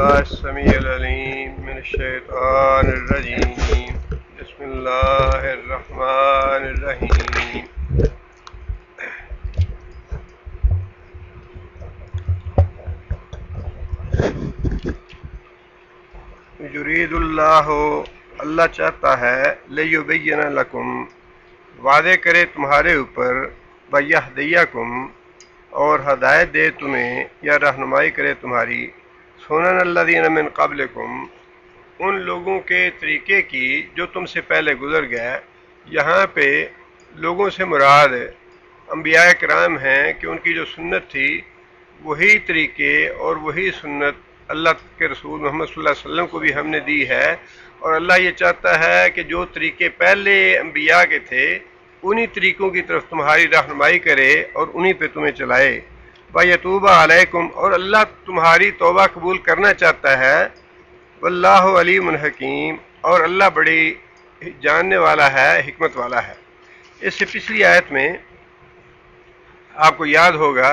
بالله السميع العليم من الشيطان الرجيم. بسم الله الرحمن الرحيم. یرید اللہ، اللہ چاہتا ہے، لیبین لکم، وعدے کرے تمہارے اوپر، ویہدیکم، اور ہدایت دے تمہیں یا رہنمائی کرے تمہاری، سنن الذین من قبلکم، ان لوگوں کے طریقے کی جو تم سے پہلے گزر گئے. یہاں پہ لوگوں سے مراد انبیاء کرام ہیں کہ ان کی جو سنت تھی وہی طریقے اور وہی سنت اللہ کے رسول محمد صلی اللہ علیہ وسلم کو بھی ہم نے دی ہے. اور اللہ یہ چاہتا ہے کہ جو طریقے پہلے انبیاء کے تھے انہی طریقوں کی طرف تمہاری رہنمائی کرے اور انہی پہ تمہیں چلائے. وَيَتُوبَ عَلَيْكُمْ، اور اللہ تمہاری توبہ قبول کرنا چاہتا ہے. واللہ علیم حکیم، اور اللہ بڑی جاننے والا ہے، حکمت والا ہے. اس سے پچھلی آیت میں آپ کو یاد ہوگا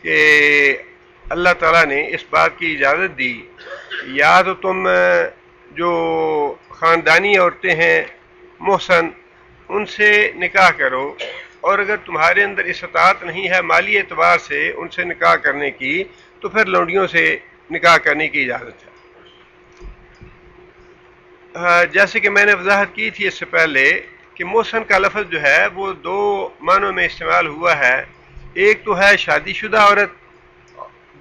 کہ اللہ تعالیٰ نے اس بات کی اجازت دی، یا تو تم جو خاندانی عورتیں ہیں محسن ان سے نکاح کرو، اور اگر تمہارے اندر استطاعت نہیں ہے مالی اعتبار سے ان سے نکاح کرنے کی تو پھر لونڈیوں سے نکاح کرنے کی اجازت ہے. جیسے کہ میں نے وضاحت کی تھی اس سے پہلے کہ محسن کا لفظ جو ہے وہ دو معنوں میں استعمال ہوا ہے. ایک تو ہے شادی شدہ عورت،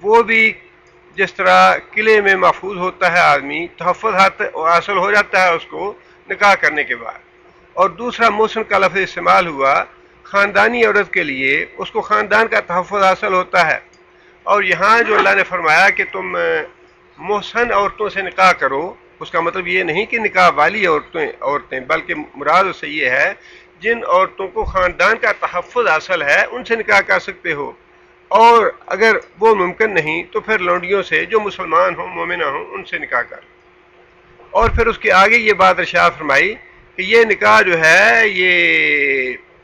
وہ بھی جس طرح قلعے میں محفوظ ہوتا ہے آدمی، تحفظ حاصل ہو جاتا ہے اس کو نکاح کرنے کے بعد. اور دوسرا محسن کا لفظ استعمال ہوا خاندانی عورت کے لیے، اس کو خاندان کا تحفظ حاصل ہوتا ہے. اور یہاں جو اللہ نے فرمایا کہ تم محسن عورتوں سے نکاح کرو، اس کا مطلب یہ نہیں کہ نکاح والی عورتیں، بلکہ مراد اس سے یہ ہے جن عورتوں کو خاندان کا تحفظ حاصل ہے ان سے نکاح کر سکتے ہو، اور اگر وہ ممکن نہیں تو پھر لونڈیوں سے جو مسلمان ہوں مومنہ ہوں ان سے نکاح کر. اور پھر اس کے آگے یہ بات ارشاد فرمائی کہ یہ نکاح جو ہے یہ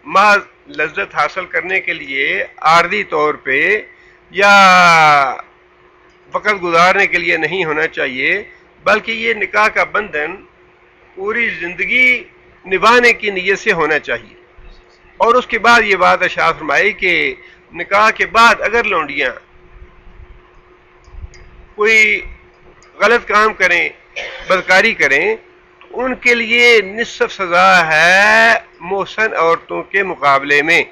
محض لذت حاصل کرنے کے لیے عارضی طور پہ یا وقت گزارنے کے لیے نہیں ہونا چاہیے، بلکہ یہ نکاح کا بندھن پوری زندگی نبھانے کی نیت سے ہونا چاہیے. اور اس کے بعد یہ بات ارشاد فرمائی کہ نکاح کے بعد اگر لونڈیاں کوئی غلط کام کریں، بدکاری کریں، تو ان کے لیے نصف سزا ہے محسن عورتوں کے مقابلے میں.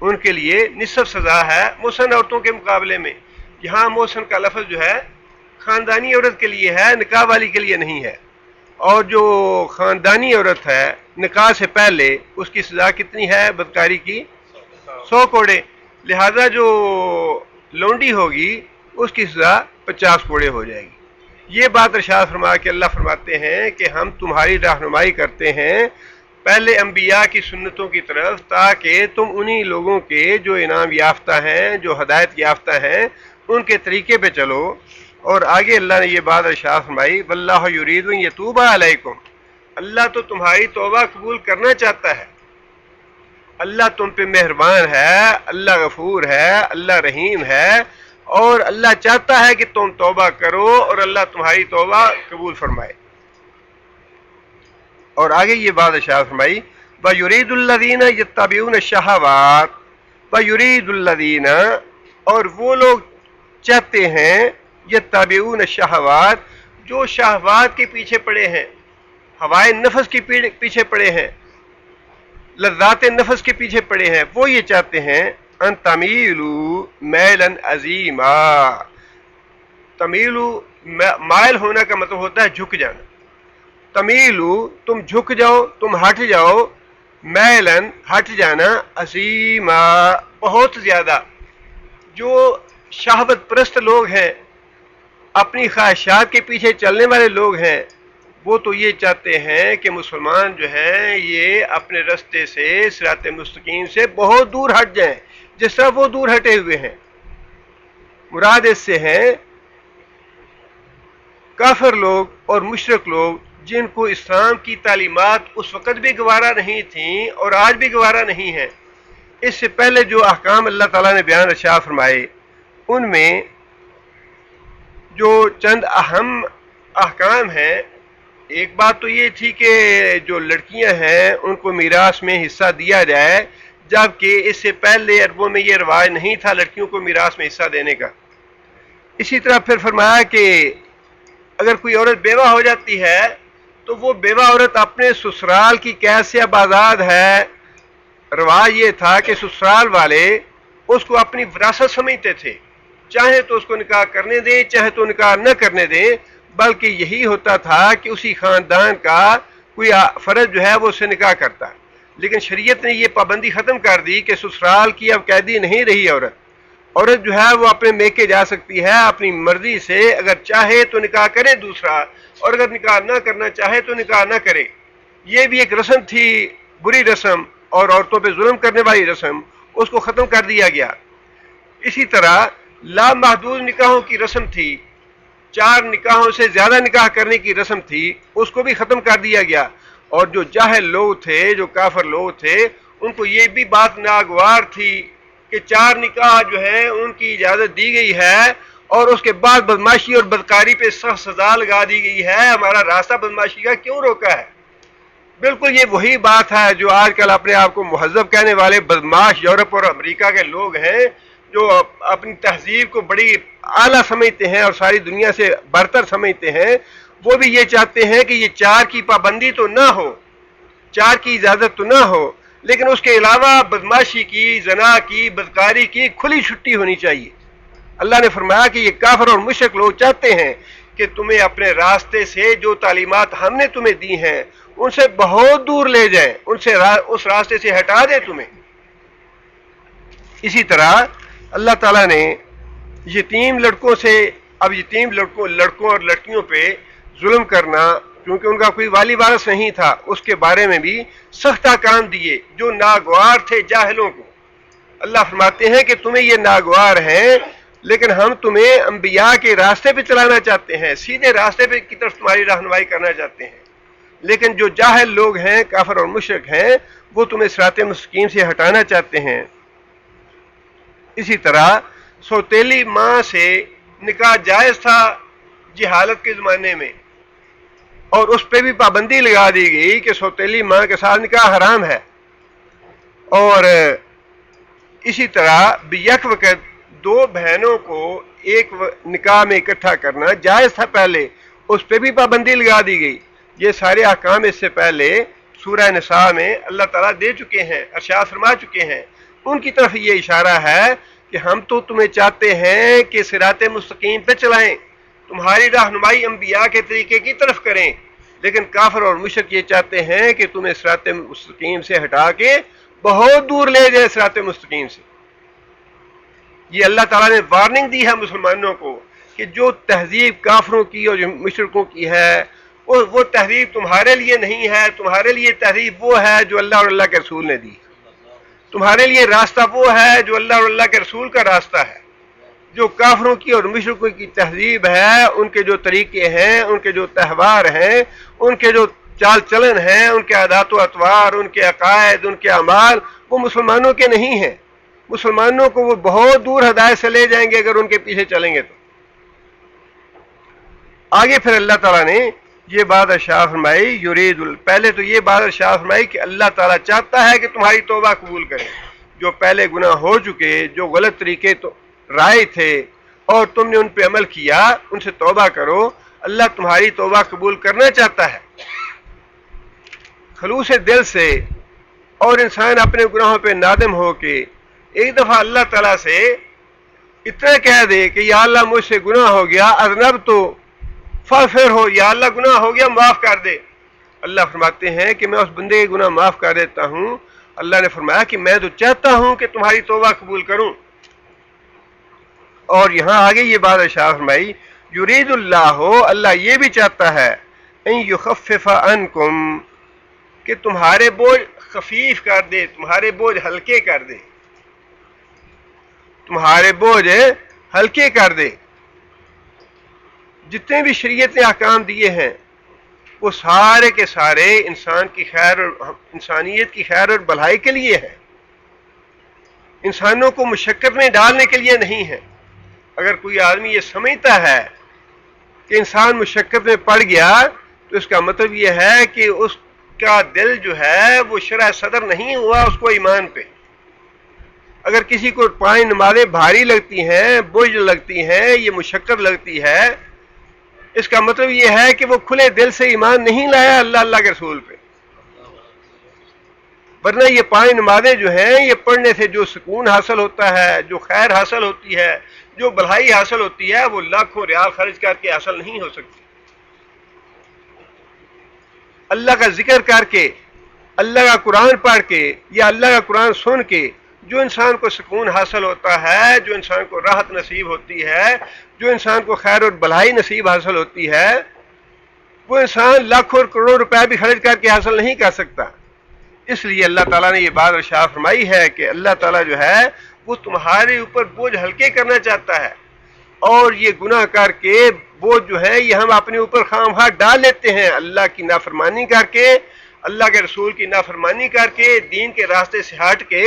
ان کے لیے نصف سزا ہے محسن عورتوں کے مقابلے میں. یہاں محسن کا لفظ جو ہے خاندانی عورت کے لیے ہے، نکاح والی کے لیے نہیں ہے. اور جو خاندانی عورت ہے نکاح سے پہلے اس کی سزا کتنی ہے بدکاری کی؟ 100 کوڑے. لہذا جو لونڈی ہوگی اس کی سزا 50 کوڑے ہو جائے گی. یہ بات ارشاد فرما کے اللہ فرماتے ہیں کہ ہم تمہاری رہنمائی کرتے ہیں پہلے انبیاء کی سنتوں کی طرف، تاکہ تم انہی لوگوں کے جو انعام یافتہ ہیں، جو ہدایت یافتہ ہیں، ان کے طریقے پہ چلو. اور آگے اللہ نے یہ بات ارشاد فرمائی واللہ یرید ان یتوب علیکم، اللہ تو تمہاری توبہ قبول کرنا چاہتا ہے. اللہ تم پہ مہربان ہے، اللہ غفور ہے، اللہ رحیم ہے، اور اللہ چاہتا ہے کہ تم توبہ کرو اور اللہ تمہاری توبہ قبول فرمائے. اور آگے یہ بات ارشاد فرمائی وَيُرِيدُ الَّذِينَ يَتَّبِعُونَ الشَّهَوَاتِ وَيُرِيدُ الَّذِينَ، اور وہ لوگ چاہتے ہیں یتبعون الشہوات، جو شہوات کے پیچھے پڑے ہیں، ہوائے نفس کے پیچھے پڑے ہیں، لذات نفس کے پیچھے پڑے ہیں، وہ یہ چاہتے ہیں ان تمیلوا میلا عظیما. تمیلو مائل ہونا کا مطلب ہوتا ہے جھک جانا. تمیلو تم جھک جاؤ، تم ہٹ جاؤ، میلن ہٹ جانا، عظیما بہت زیادہ. جو شہوت پرست لوگ ہیں، اپنی خواہشات کے پیچھے چلنے والے لوگ ہیں، وہ تو یہ چاہتے ہیں کہ مسلمان جو ہیں یہ اپنے رستے سے، صراط مستقیم سے بہت دور ہٹ جائیں، جس طرح وہ دور ہٹے ہوئے ہیں. مراد اس سے ہیں کافر لوگ اور مشرک لوگ جن کو اسلام کی تعلیمات اس وقت بھی گوارا نہیں تھیں اور آج بھی گوارا نہیں ہیں. اس سے پہلے جو احکام اللہ تعالیٰ نے بیان ارشاد فرمائے ان میں جو چند اہم احکام ہیں، ایک بات تو یہ تھی کہ جو لڑکیاں ہیں ان کو میراث میں حصہ دیا جائے، جبکہ اس سے پہلے عربوں میں یہ رواج نہیں تھا لڑکیوں کو میراث میں حصہ دینے کا۔ اسی طرح پھر فرمایا کہ اگر کوئی عورت بیوہ ہو جاتی ہے تو وہ بیوہ عورت اپنے سسرال کی قید سے اب آزاد ہے۔ رواج یہ تھا کہ سسرال والے اس کو اپنی وراثت سمجھتے تھے، چاہے تو اس کو نکاح کرنے دیں چاہے تو نکاح نہ کرنے دیں، بلکہ یہی ہوتا تھا کہ اسی خاندان کا کوئی فرد جو ہے وہ اسے نکاح کرتا۔ لیکن شریعت نے یہ پابندی ختم کر دی کہ سسرال کی اب قیدی نہیں رہی عورت جو ہے وہ اپنے میکے جا سکتی ہے اپنی مرضی سے، اگر چاہے تو نکاح کرے دوسرا، اور اگر نکاح نہ کرنا چاہے تو نکاح نہ کرے۔ یہ بھی ایک رسم تھی، بری رسم اور عورتوں پہ ظلم کرنے والی رسم، اس کو ختم کر دیا گیا۔ اسی طرح لامحدود نکاحوں کی رسم تھی، 4 نکاحوں سے زیادہ نکاح کرنے کی رسم تھی، اس کو بھی ختم کر دیا گیا۔ اور جو جاہل لوگ تھے، جو کافر لوگ تھے، ان کو یہ بھی بات ناگوار تھی کہ 4 نکاح جو ہیں ان کی اجازت دی گئی ہے اور اس کے بعد بدماشی اور بدکاری پہ سخت سزا لگا دی گئی ہے، ہمارا راستہ بدماشی کا کیوں روکا ہے؟ بالکل یہ وہی بات ہے جو آج کل اپنے آپ کو مہذب کہنے والے بدماش یورپ اور امریکہ کے لوگ ہیں، جو اپنی تہذیب کو بڑی اعلیٰ سمجھتے ہیں اور ساری دنیا سے برتر سمجھتے ہیں۔ وہ بھی یہ چاہتے ہیں کہ یہ 4 کی پابندی تو نہ ہو، 4 کی اجازت تو نہ ہو، لیکن اس کے علاوہ بدماشی کی، زنا کی، بدکاری کی کھلی چھٹی ہونی چاہیے۔ اللہ نے فرمایا کہ یہ کافر اور مشرک لوگ چاہتے ہیں کہ تمہیں اپنے راستے سے جو تعلیمات ہم نے تمہیں دی ہیں ان سے بہت دور لے جائیں، اس راستے سے ہٹا دیں تمہیں۔ اسی طرح اللہ تعالیٰ نے یتیم لڑکوں سے، اب یتیم لڑکوں اور لڑکیوں پہ ظلم کرنا، کیونکہ ان کا کوئی والی وارث نہیں تھا، اس کے بارے میں بھی سخت احکام دیے جو ناگوار تھے جاہلوں کو۔ اللہ فرماتے ہیں کہ تمہیں یہ ناگوار ہیں، لیکن ہم تمہیں انبیاء کے راستے پہ چلانا چاہتے ہیں، سیدھے راستے پہ کی طرف تمہاری رہنمائی کرنا چاہتے ہیں، لیکن جو جاہل لوگ ہیں، کافر اور مشرک ہیں، وہ تمہیں صراط مستقیم سے ہٹانا چاہتے ہیں۔ اسی طرح سوتیلی ماں سے نکاح جائز تھا جہالت کے زمانے میں، اور اس پہ بھی پابندی لگا دی گئی کہ سوتیلی ماں کے ساتھ نکاح حرام ہے۔ اور اسی طرح بیک وقت 2 بہنوں کو ایک نکاح میں اکٹھا کرنا جائز تھا پہلے، اس پہ بھی پابندی لگا دی گئی۔ یہ سارے احکام اس سے پہلے سورہ نساء میں اللہ تعالیٰ دے چکے ہیں، ارشاد فرما چکے ہیں۔ ان کی طرف یہ اشارہ ہے کہ ہم تو تمہیں چاہتے ہیں کہ صراط مستقیم پہ چلائیں، تمہاری رہنمائی انبیاء کے طریقے کی طرف کریں، لیکن کافر اور مشرک یہ چاہتے ہیں کہ تمہیں صراط مستقیم سے ہٹا کے بہت دور لے جائے صراط مستقیم سے۔ یہ اللہ تعالیٰ نے وارننگ دی ہے مسلمانوں کو کہ جو تہذیب کافروں کی اور مشرکوں کی ہے وہ تہذیب تمہارے لیے نہیں ہے، تمہارے لیے تہذیب وہ ہے جو اللہ اور اللہ کے رسول نے دی، تمہارے لیے راستہ وہ ہے جو اللہ اور اللہ کے رسول کا راستہ ہے۔ جو کافروں کی اور مشرکوں کی تہذیب ہے، ان کے جو طریقے ہیں، ان کے جو تہوار ہیں، ان کے جو چال چلن ہیں، ان کے عادات و اطوار، ان کے عقائد، ان کے اعمال، وہ مسلمانوں کے نہیں ہیں۔ مسلمانوں کو وہ بہت دور ہدایت سے لے جائیں گے اگر ان کے پیچھے چلیں گے تو۔ آگے پھر اللہ تعالیٰ نے یہ بات ارشاد فرمائی، پہلے تو یہ بات ارشاد فرمائی کہ اللہ تعالیٰ چاہتا ہے کہ تمہاری توبہ قبول کرے، جو پہلے گناہ ہو چکے، جو غلط طریقے تو رائے تھے اور تم نے ان پہ عمل کیا، ان سے توبہ کرو، اللہ تمہاری توبہ قبول کرنا چاہتا ہے خلوص دل سے۔ اور انسان اپنے گناہوں پہ نادم ہو کے ایک دفعہ اللہ تعالیٰ سے اتنا کہہ دے کہ یا اللہ مجھ سے گناہ ہو گیا، اذنب تو فاغفر ہو، یا اللہ گناہ ہو گیا معاف کر دے۔ اللہ فرماتے ہیں کہ میں اس بندے کے گناہ معاف کر دیتا ہوں۔ اللہ نے فرمایا کہ میں تو چاہتا ہوں کہ تمہاری توبہ قبول کروں۔ اور یہاں آگے یہ بات ارشاد فرمائی، یرید اللہ، اللہ یہ بھی چاہتا ہے، ان یخفف عنکم، کہ تمہارے بوجھ خفیف کر دے، تمہارے بوجھ ہلکے کر دے، تمہارے بوجھ ہلکے کر دے۔ جتنے بھی شریعت نے احکام دیے ہیں وہ سارے کے سارے انسان کی خیر اور انسانیت کی خیر اور بھلائی کے لیے ہیں، انسانوں کو مشقت میں ڈالنے کے لیے نہیں ہے۔ اگر کوئی آدمی یہ سمجھتا ہے کہ انسان مشقت میں پڑ گیا تو اس کا مطلب یہ ہے کہ اس کا دل جو ہے وہ شرح صدر نہیں ہوا اس کو ایمان پہ. اگر کسی کو 5 نمازیں بھاری لگتی ہیں، بوجھ لگتی ہیں، یہ مشقت لگتی ہے، اس کا مطلب یہ ہے کہ وہ کھلے دل سے ایمان نہیں لایا اللہ کے رسول پہ. ورنہ یہ 5 نمازیں جو ہیں یہ پڑھنے سے جو سکون حاصل ہوتا ہے، جو خیر حاصل ہوتی ہے، جو بھلائی حاصل ہوتی ہے، وہ لاکھوں ریال خرچ کر کے حاصل نہیں ہو سکتی. اللہ کا ذکر کر کے، اللہ کا قرآن پڑھ کے یا اللہ کا قرآن سن کے جو انسان کو سکون حاصل ہوتا ہے، جو انسان کو راحت نصیب ہوتی ہے، جو انسان کو خیر اور بھلائی نصیب حاصل ہوتی ہے، وہ انسان لاکھوں اور کروڑوں روپے بھی خرچ کر کے حاصل نہیں کر سکتا. اس لیے اللہ تعالیٰ نے یہ بات ارشاد فرمائی ہے کہ اللہ تعالیٰ جو ہے وہ تمہارے اوپر بوجھ ہلکے کرنا چاہتا ہے، اور یہ گناہ کر کے بوجھ جو ہے یہ ہم اپنے اوپر خواہ ڈال لیتے ہیں. اللہ کی نافرمانی کر کے، اللہ کے رسول کی نافرمانی کر کے، دین کے راستے سے ہٹ کے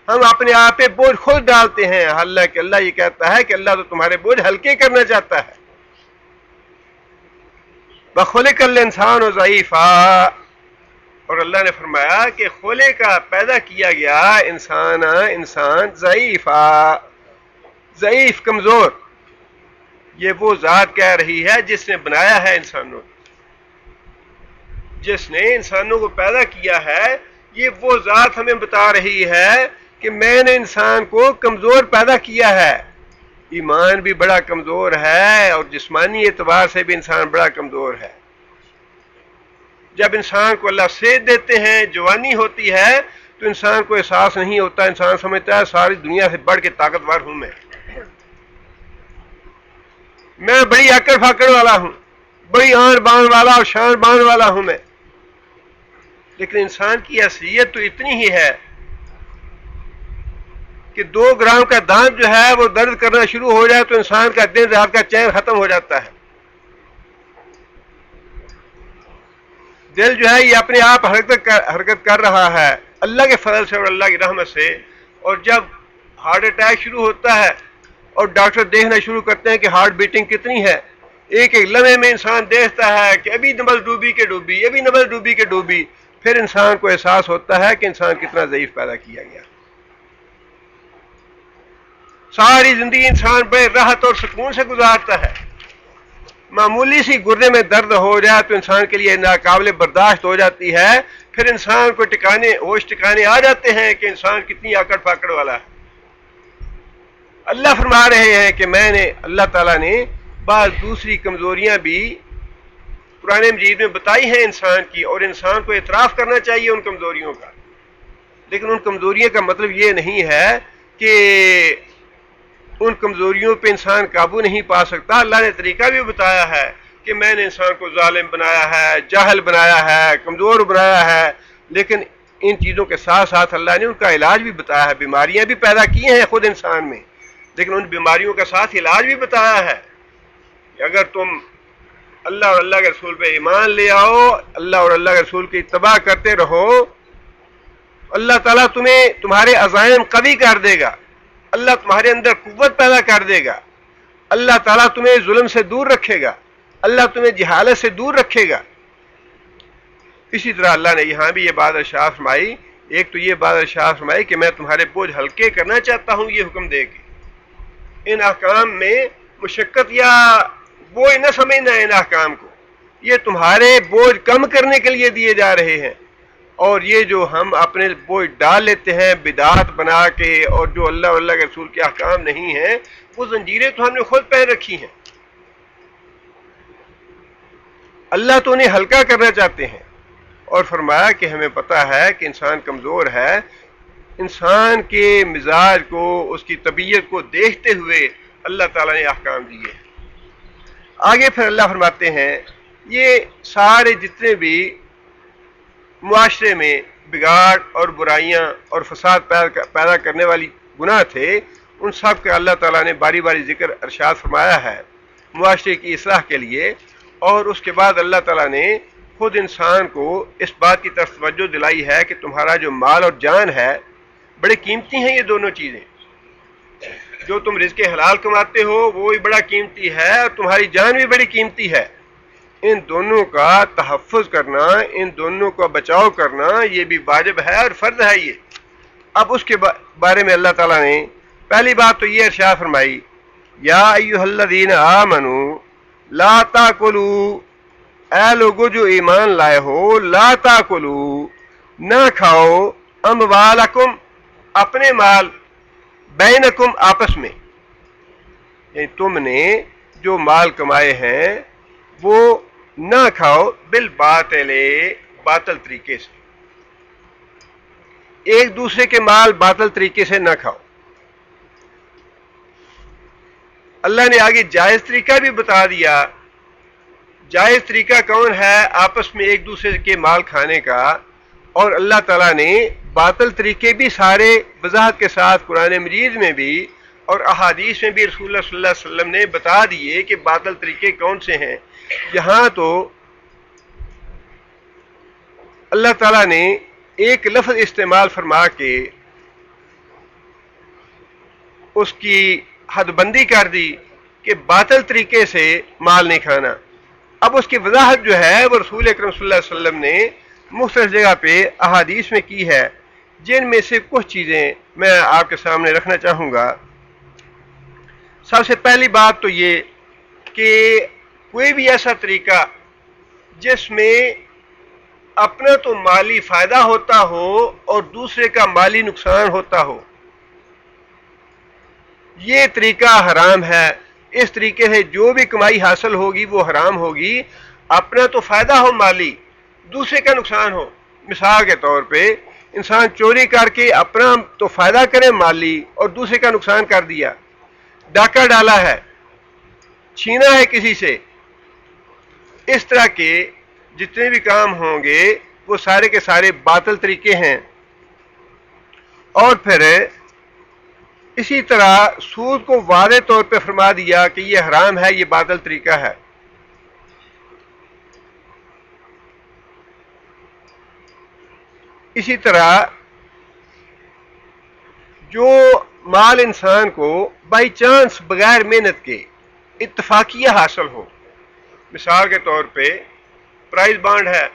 ہم اپنے آپ پہ بوجھ خود ڈالتے ہیں. حالانکہ اللہ یہ کہتا ہے کہ اللہ تو تمہارے بوجھ ہلکے کرنا چاہتا ہے. وَخُلِقَ الْإِنسَانُ ضَعِيفًا، اور اللہ نے فرمایا کہ خلق کا پیدا کیا گیا انسان ضعیف کمزور. یہ وہ ذات کہہ رہی ہے جس نے بنایا ہے انسانوں کو، جس نے انسانوں کو پیدا کیا ہے. یہ وہ ذات ہمیں بتا رہی ہے کہ میں نے انسان کو کمزور پیدا کیا ہے. ایمان بھی بڑا کمزور ہے اور جسمانی اعتبار سے بھی انسان بڑا کمزور ہے. جب انسان کو اللہ صحت دیتے ہیں، جوانی ہوتی ہے، تو انسان کو احساس نہیں ہوتا. انسان سمجھتا ہے ساری دنیا سے بڑھ کے طاقتور ہوں میں بڑی اکڑ پھاکڑ والا ہوں، بڑی آن بان والا اور شان بان والا ہوں میں. لیکن انسان کی حیثیت تو اتنی ہی ہے کہ 2 گرام کا دانت جو ہے وہ درد کرنا شروع ہو جائے تو انسان کا دن رات کا چین ختم ہو جاتا ہے. دل جو ہے یہ اپنے آپ حرکت کر رہا ہے اللہ کے فضل سے اور اللہ کی رحمت سے. اور جب ہارٹ اٹیک شروع ہوتا ہے اور ڈاکٹر دیکھنا شروع کرتے ہیں کہ ہارٹ بیٹنگ کتنی ہے، ایک لمحے میں انسان دیکھتا ہے کہ ابھی نبض ڈوبی کے ڈوبی، ابھی نبض ڈوبی کے ڈوبی. پھر انسان کو احساس ہوتا ہے کہ انسان کتنا ضعیف پیدا کیا گیا. ساری زندگی انسان بڑے راحت اور سکون سے گزارتا ہے. معمولی سی گردے میں درد ہو جائے تو انسان کے لیے ناقابل برداشت ہو جاتی ہے. پھر انسان کو ہوش ٹکانے آ جاتے ہیں کہ انسان کتنی آکڑ پھاکڑ والا ہے. اللہ فرما رہے ہیں کہ میں نے، اللہ تعالیٰ نے بعض دوسری کمزوریاں بھی قرآن مجید میں بتائی ہیں انسان کی، اور انسان کو اعتراف کرنا چاہیے ان کمزوریوں کا. لیکن ان کمزوریوں کا مطلب یہ نہیں ہے کہ ان کمزوریوں پہ انسان قابو نہیں پا سکتا. اللہ نے طریقہ بھی بتایا ہے کہ میں نے انسان کو ظالم بنایا ہے، جاہل بنایا ہے، کمزور بنایا ہے. لیکن ان چیزوں کے ساتھ ساتھ اللہ نے ان کا علاج بھی بتایا ہے. بیماریاں بھی پیدا کی ہیں خود انسان میں، لیکن ان بیماریوں کے ساتھ علاج بھی بتایا ہے کہ اگر تم اللہ اور اللہ کے رسول پہ ایمان لے آؤ، اللہ اور اللہ کے رسول کی اتباع کرتے رہو، اللہ تعالیٰ تمہارے عزائم قوی کر دے گا. اللہ تمہارے اندر قوت پیدا کر دے گا. اللہ تعالیٰ تمہیں ظلم سے دور رکھے گا. اللہ تمہیں جہالت سے دور رکھے گا. اسی طرح اللہ نے یہاں بھی یہ بات ارشاد فرمائی. ایک تو یہ بات ارشاد فرمائی کہ میں تمہارے بوجھ ہلکے کرنا چاہتا ہوں، یہ حکم دے کے. ان احکام میں مشقت یا بوجھ نہ سمجھنا ان احکام کو، یہ تمہارے بوجھ کم کرنے کے لیے دیے جا رہے ہیں. اور یہ جو ہم اپنے بوجھ ڈال لیتے ہیں بدعات بنا کے، اور جو اللہ اور اللہ کے رسول کے احکام نہیں ہیں، وہ زنجیریں تو ہم نے خود پہن رکھی ہیں. اللہ تو انہیں ہلکا کرنا چاہتے ہیں. اور فرمایا کہ ہمیں پتہ ہے کہ انسان کمزور ہے. انسان کے مزاج کو، اس کی طبیعت کو دیکھتے ہوئے اللہ تعالیٰ نے احکام دیے. آگے پھر اللہ فرماتے ہیں یہ سارے جتنے بھی معاشرے میں بگاڑ اور برائیاں اور فساد پیدا کرنے والی گناہ تھے، ان سب کا اللہ تعالیٰ نے باری باری ذکر ارشاد فرمایا ہے معاشرے کی اصلاح کے لیے. اور اس کے بعد اللہ تعالیٰ نے خود انسان کو اس بات کی طرف توجہ دلائی ہے کہ تمہارا جو مال اور جان ہے بڑے قیمتی ہیں. یہ دونوں چیزیں جو تم رزق حلال کماتے ہو وہ بھی بڑا قیمتی ہے اور تمہاری جان بھی بڑی قیمتی ہے. ان دونوں کا تحفظ کرنا، ان دونوں کا بچاؤ کرنا یہ بھی واجب ہے اور فرض ہے یہ. اب اس کے بارے میں اللہ تعالیٰ نے پہلی بات تو یہ ارشاد فرمائی، یا ایھا الذین آمنوا لا تاکلوا، اے لوگو جو ایمان لائے ہو، لا تاکلوا، نہ کھاؤ، اموالکم، اپنے مال، بینکم، آپس میں، یعنی تم نے جو مال کمائے ہیں وہ نہ کھاؤ، بالباطل، باطل طریقے سے، ایک دوسرے کے مال باطل طریقے سے نہ کھاؤ. اللہ نے آگے جائز طریقہ بھی بتا دیا. جائز طریقہ کون ہے آپس میں ایک دوسرے کے مال کھانے کا؟ اور اللہ تعالیٰ نے باطل طریقے بھی سارے وضاحت کے ساتھ قرآن مجید میں بھی اور احادیث میں بھی رسول اللہ صلی اللہ علیہ وسلم نے بتا دیے کہ باطل طریقے کون سے ہیں. یہاں تو اللہ تعالیٰ نے ایک لفظ استعمال فرما کے اس کی حد بندی کر دی کہ باطل طریقے سے مال نہیں کھانا. اب اس کی وضاحت جو ہے وہ رسول اکرم صلی اللہ علیہ وسلم نے مختلف جگہ پہ احادیث میں کی ہے، جن میں سے کچھ چیزیں میں آپ کے سامنے رکھنا چاہوں گا. سب سے پہلی بات تو یہ کہ کوئی بھی ایسا طریقہ جس میں اپنا تو مالی فائدہ ہوتا ہو اور دوسرے کا مالی نقصان ہوتا ہو، یہ طریقہ حرام ہے. اس طریقے سے جو بھی کمائی حاصل ہوگی وہ حرام ہوگی. اپنا تو فائدہ ہو مالی، دوسرے کا نقصان ہو. مثال کے طور پہ انسان چوری کر کے اپنا تو فائدہ کرے مالی اور دوسرے کا نقصان کر دیا، ڈاکہ ڈالا ہے، چھینا ہے کسی سے. اس طرح کے جتنے بھی کام ہوں گے وہ سارے کے سارے باطل طریقے ہیں. اور پھر اسی طرح سود کو واضح طور پہ فرما دیا کہ یہ حرام ہے، یہ باطل طریقہ ہے. اسی طرح جو مال انسان کو بائی چانس بغیر محنت کے اتفاقیہ حاصل ہو، مثال کے طور پہ پرائز بانڈ ہے،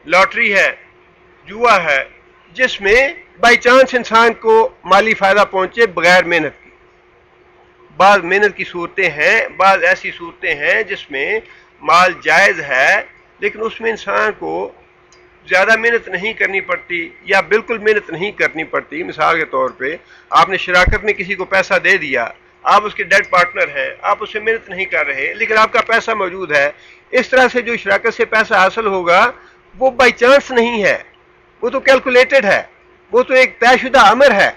لاٹری ہے، جوا ہے، جس میں بائی چانس انسان کو مالی فائدہ پہنچے بغیر محنت کی. بعض محنت کی صورتیں ہیں، بعض ایسی صورتیں ہیں جس میں مال جائز ہے لیکن اس میں انسان کو زیادہ محنت نہیں کرنی پڑتی یا بالکل محنت نہیں کرنی پڑتی. مثال کے طور پہ آپ نے شراکت میں کسی کو پیسہ دے دیا، آپ اس کے ڈیٹ پارٹنر ہیں، آپ اس سے محنت نہیں کر رہے لیکن آپ کا پیسہ موجود ہے. اس طرح سے جو شراکت سے پیسہ حاصل ہوگا وہ بائی چانس نہیں ہے، وہ تو کیلکولیٹڈ ہے، وہ تو ایک طے شدہ امر ہے.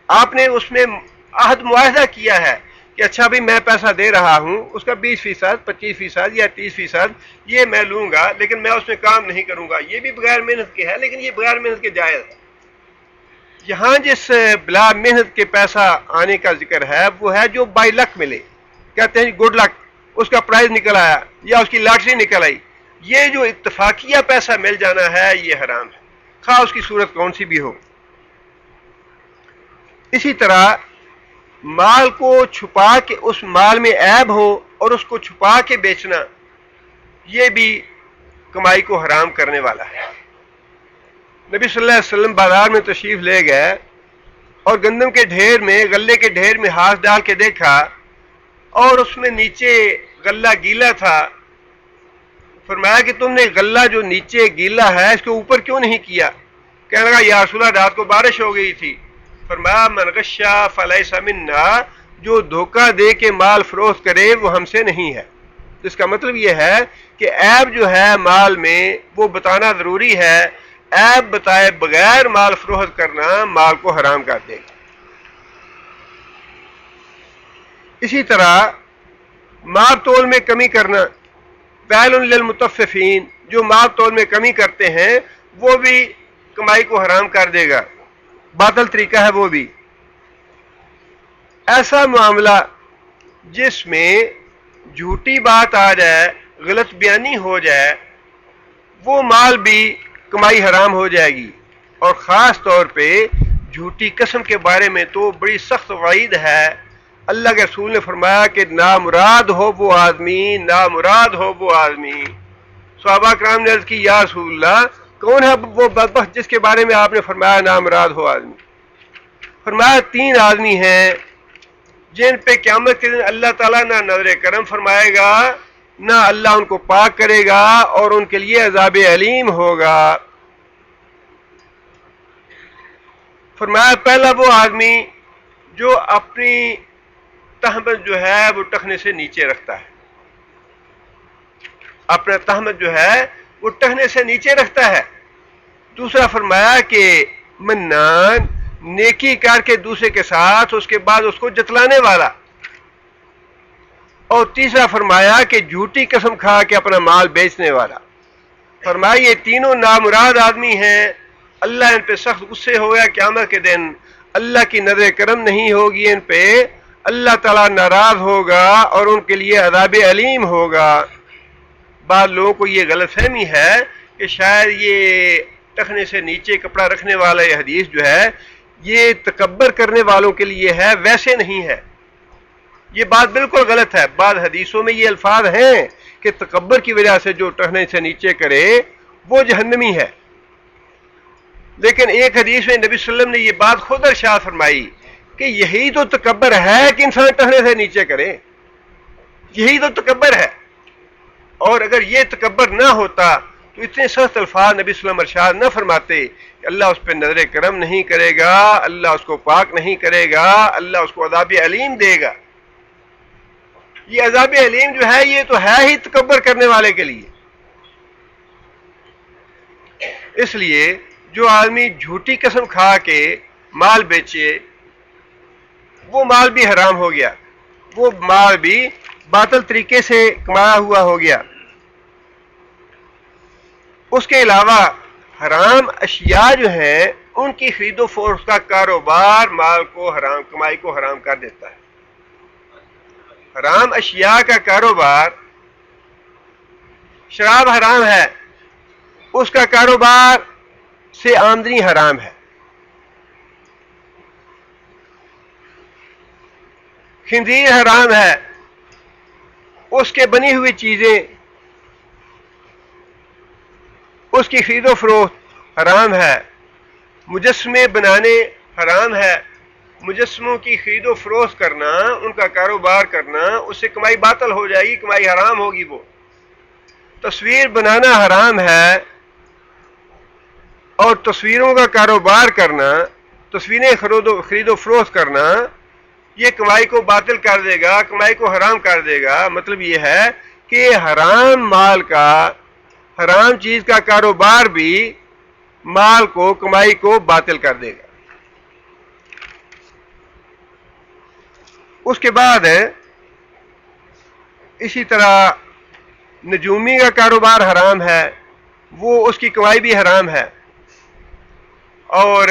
آپ نے اس میں عہد معاہدہ کیا ہے کہ اچھا بھائی میں پیسہ دے رہا ہوں، اس کا 20%، 25% یا 30% یہ میں لوں گا لیکن میں اس میں کام نہیں کروں گا. یہ بھی بغیر محنت کے ہے لیکن یہ بغیر محنت کے جائز ہے. یہاں جس بلا محنت کے پیسہ آنے کا ذکر ہے وہ ہے جو بائی لک ملے، کہتے ہیں گڈ لک، اس کا پرائز نکل آیا یا اس کی لاٹری نکل آئی. یہ جو اتفاقیہ پیسہ مل جانا ہے یہ حرام ہے، خواہ اس کی صورت کون سی بھی ہو. اسی طرح مال کو چھپا کے اس مال میں عیب ہو اور اس کو چھپا کے بیچنا، یہ بھی کمائی کو حرام کرنے والا ہے. نبی صلی اللہ علیہ وسلم بازار میں تشریف لے گئے اور گندم کے ڈھیر میں، غلے کے ڈھیر میں ہاتھ ڈال کے دیکھا اور اس میں نیچے غلہ گیلا تھا. فرمایا کہ تم نے غلہ جو نیچے گیلا ہے اس کے اوپر کیوں نہیں کیا؟ کہنے لگا یا رسول اللہ رات کو بارش ہو گئی تھی. فرمایا من غشا فلیس منا، جو دھوکہ دے کے مال فروخت کرے وہ ہم سے نہیں ہے. اس کا مطلب یہ ہے کہ عیب جو ہے مال میں وہ بتانا ضروری ہے. عیب بتائے بغیر مال فروخت کرنا مال کو حرام کر دے گا. اسی طرح ماپ تول میں کمی کرنا، ویل للمطففین، جو ماپ تول میں کمی کرتے ہیں وہ بھی کمائی کو حرام کر دے گا، باطل طریقہ ہے وہ بھی. ایسا معاملہ جس میں جھوٹی بات آ جائے، غلط بیانی ہو جائے، وہ مال بھی کمائی حرام ہو جائے گی. اور خاص طور پہ جھوٹی قسم کے بارے میں تو بڑی سخت وعید ہے اللہ کے رسول نے فرمایا کہ نامراد ہو وہ آدمی، نامراد ہو وہ آدمی۔ صحابہ کرام نے عرض کی یا رسول اللہ کون ہے وہ بدبخت جس کے بارے میں آپ نے فرمایا نامراد ہو آدمی؟ فرمایا 3 آدمی ہیں جن پہ قیامت کے دن اللہ تعالیٰ نہ نظر کرم فرمائے گا، نہ اللہ ان کو پاک کرے گا، اور ان کے لیے عذاب علیم ہوگا۔ فرمایا پہلا وہ آدمی جو اپنی تہمت جو ہے وہ ٹخنے سے نیچے رکھتا ہے، اپنا تہمت جو ہے وہ ٹخنے سے نیچے رکھتا ہے۔ دوسرا فرمایا کہ منان، نیکی کر کے دوسرے کے ساتھ اس کے بعد اس کو جتلانے والا۔ اور تیسرا فرمایا کہ جھوٹی قسم کھا کے اپنا مال بیچنے والا۔ فرمایا یہ تینوں نامراد آدمی ہیں، اللہ ان پہ سخت غصے ہوگا قیامت کے دن، اللہ کی نظر کرم نہیں ہوگی ان پہ، اللہ تعالیٰ ناراض ہوگا اور ان کے لیے عذاب علیم ہوگا۔ بعض لوگوں کو یہ غلط فہمی ہے کہ شاید یہ ٹخنے سے نیچے کپڑا رکھنے والا یہ حدیث جو ہے یہ تکبر کرنے والوں کے لیے ہے، ویسے نہیں ہے۔ یہ بات بالکل غلط ہے۔ بعض حدیثوں میں یہ الفاظ ہیں کہ تکبر کی وجہ سے جو ٹخنے سے نیچے کرے وہ جہنمی ہے، لیکن ایک حدیث میں نبی صلی اللہ علیہ وسلم نے یہ بات خود ارشاد فرمائی کہ یہی تو تکبر ہے کہ انسان ٹخنے سے نیچے کرے، یہی تو تکبر ہے۔ اور اگر یہ تکبر نہ ہوتا تو اتنے سخت الفاظ نبی صلی اللہ علیہ وسلم ارشاد نہ فرماتے کہ اللہ اس پہ نظر کرم نہیں کرے گا، اللہ اس کو پاک نہیں کرے گا، اللہ اس کو عذاب علیم دے گا۔ یہ عذاب علیم جو ہے یہ تو ہے ہی تکبر کرنے والے کے لیے۔ اس لیے جو آدمی جھوٹی قسم کھا کے مال بیچے وہ مال بھی حرام ہو گیا، وہ مال بھی باطل طریقے سے کمایا ہوا ہو گیا۔ اس کے علاوہ حرام اشیاء جو ہیں ان کی خرید و فروخت کا کاروبار مال کو حرام، کمائی کو حرام کر دیتا ہے۔ حرام اشیاء کا کاروبار، شراب حرام ہے، اس کا کاروبار سے آمدنی حرام ہے۔ خنزیر حرام ہے، اس کے بنی ہوئی چیزیں، اس کی خرید و فروخت حرام ہے۔ مجسمے بنانے حرام ہے، مجسموں کی خرید و فروخت کرنا، ان کا کاروبار کرنا، اس سے کمائی باطل ہو جائے گی، کمائی حرام ہوگی۔ وہ تصویر بنانا حرام ہے اور تصویروں کا کاروبار کرنا، تصویریں خرید و فروخت کرنا، یہ کمائی کو باطل کر دے گا، کمائی کو حرام کر دے گا۔ مطلب یہ ہے کہ حرام مال کا، حرام چیز کا کاروبار بھی مال کو، کمائی کو باطل کر دے گا۔ اس کے بعد اسی طرح نجومی کا کاروبار حرام ہے، وہ اس کی کمائی بھی حرام ہے۔ اور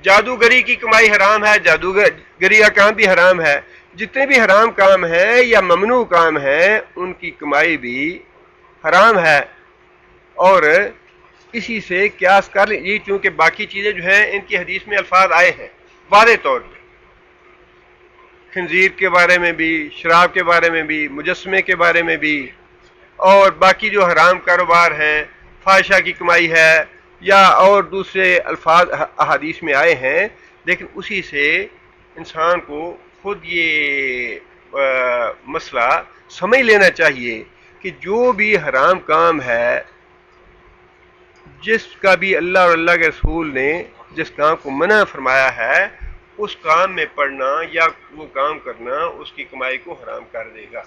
جادوگری کی کمائی حرام ہے، جادوگری کا کام بھی حرام ہے۔ جتنے بھی حرام کام ہیں یا ممنوع کام ہیں ان کی کمائی بھی حرام ہے۔ اور اسی سے قیاس کر لیجیے، چونکہ باقی چیزیں جو ہیں ان کی حدیث میں الفاظ آئے ہیں واضح طور پہ، خنزیر کے بارے میں بھی، شراب کے بارے میں بھی، مجسمے کے بارے میں بھی، اور باقی جو حرام کاروبار ہیں، فاحشہ کی کمائی ہے یا اور دوسرے الفاظ احادیث میں آئے ہیں۔ لیکن اسی سے انسان کو خود یہ مسئلہ سمجھ لینا چاہیے کہ جو بھی حرام کام ہے، جس کا بھی اللہ اور اللہ کے رسول نے جس کام کو منع فرمایا ہے، اس کام میں پڑنا یا وہ کام کرنا اس کی کمائی کو حرام کر دے گا۔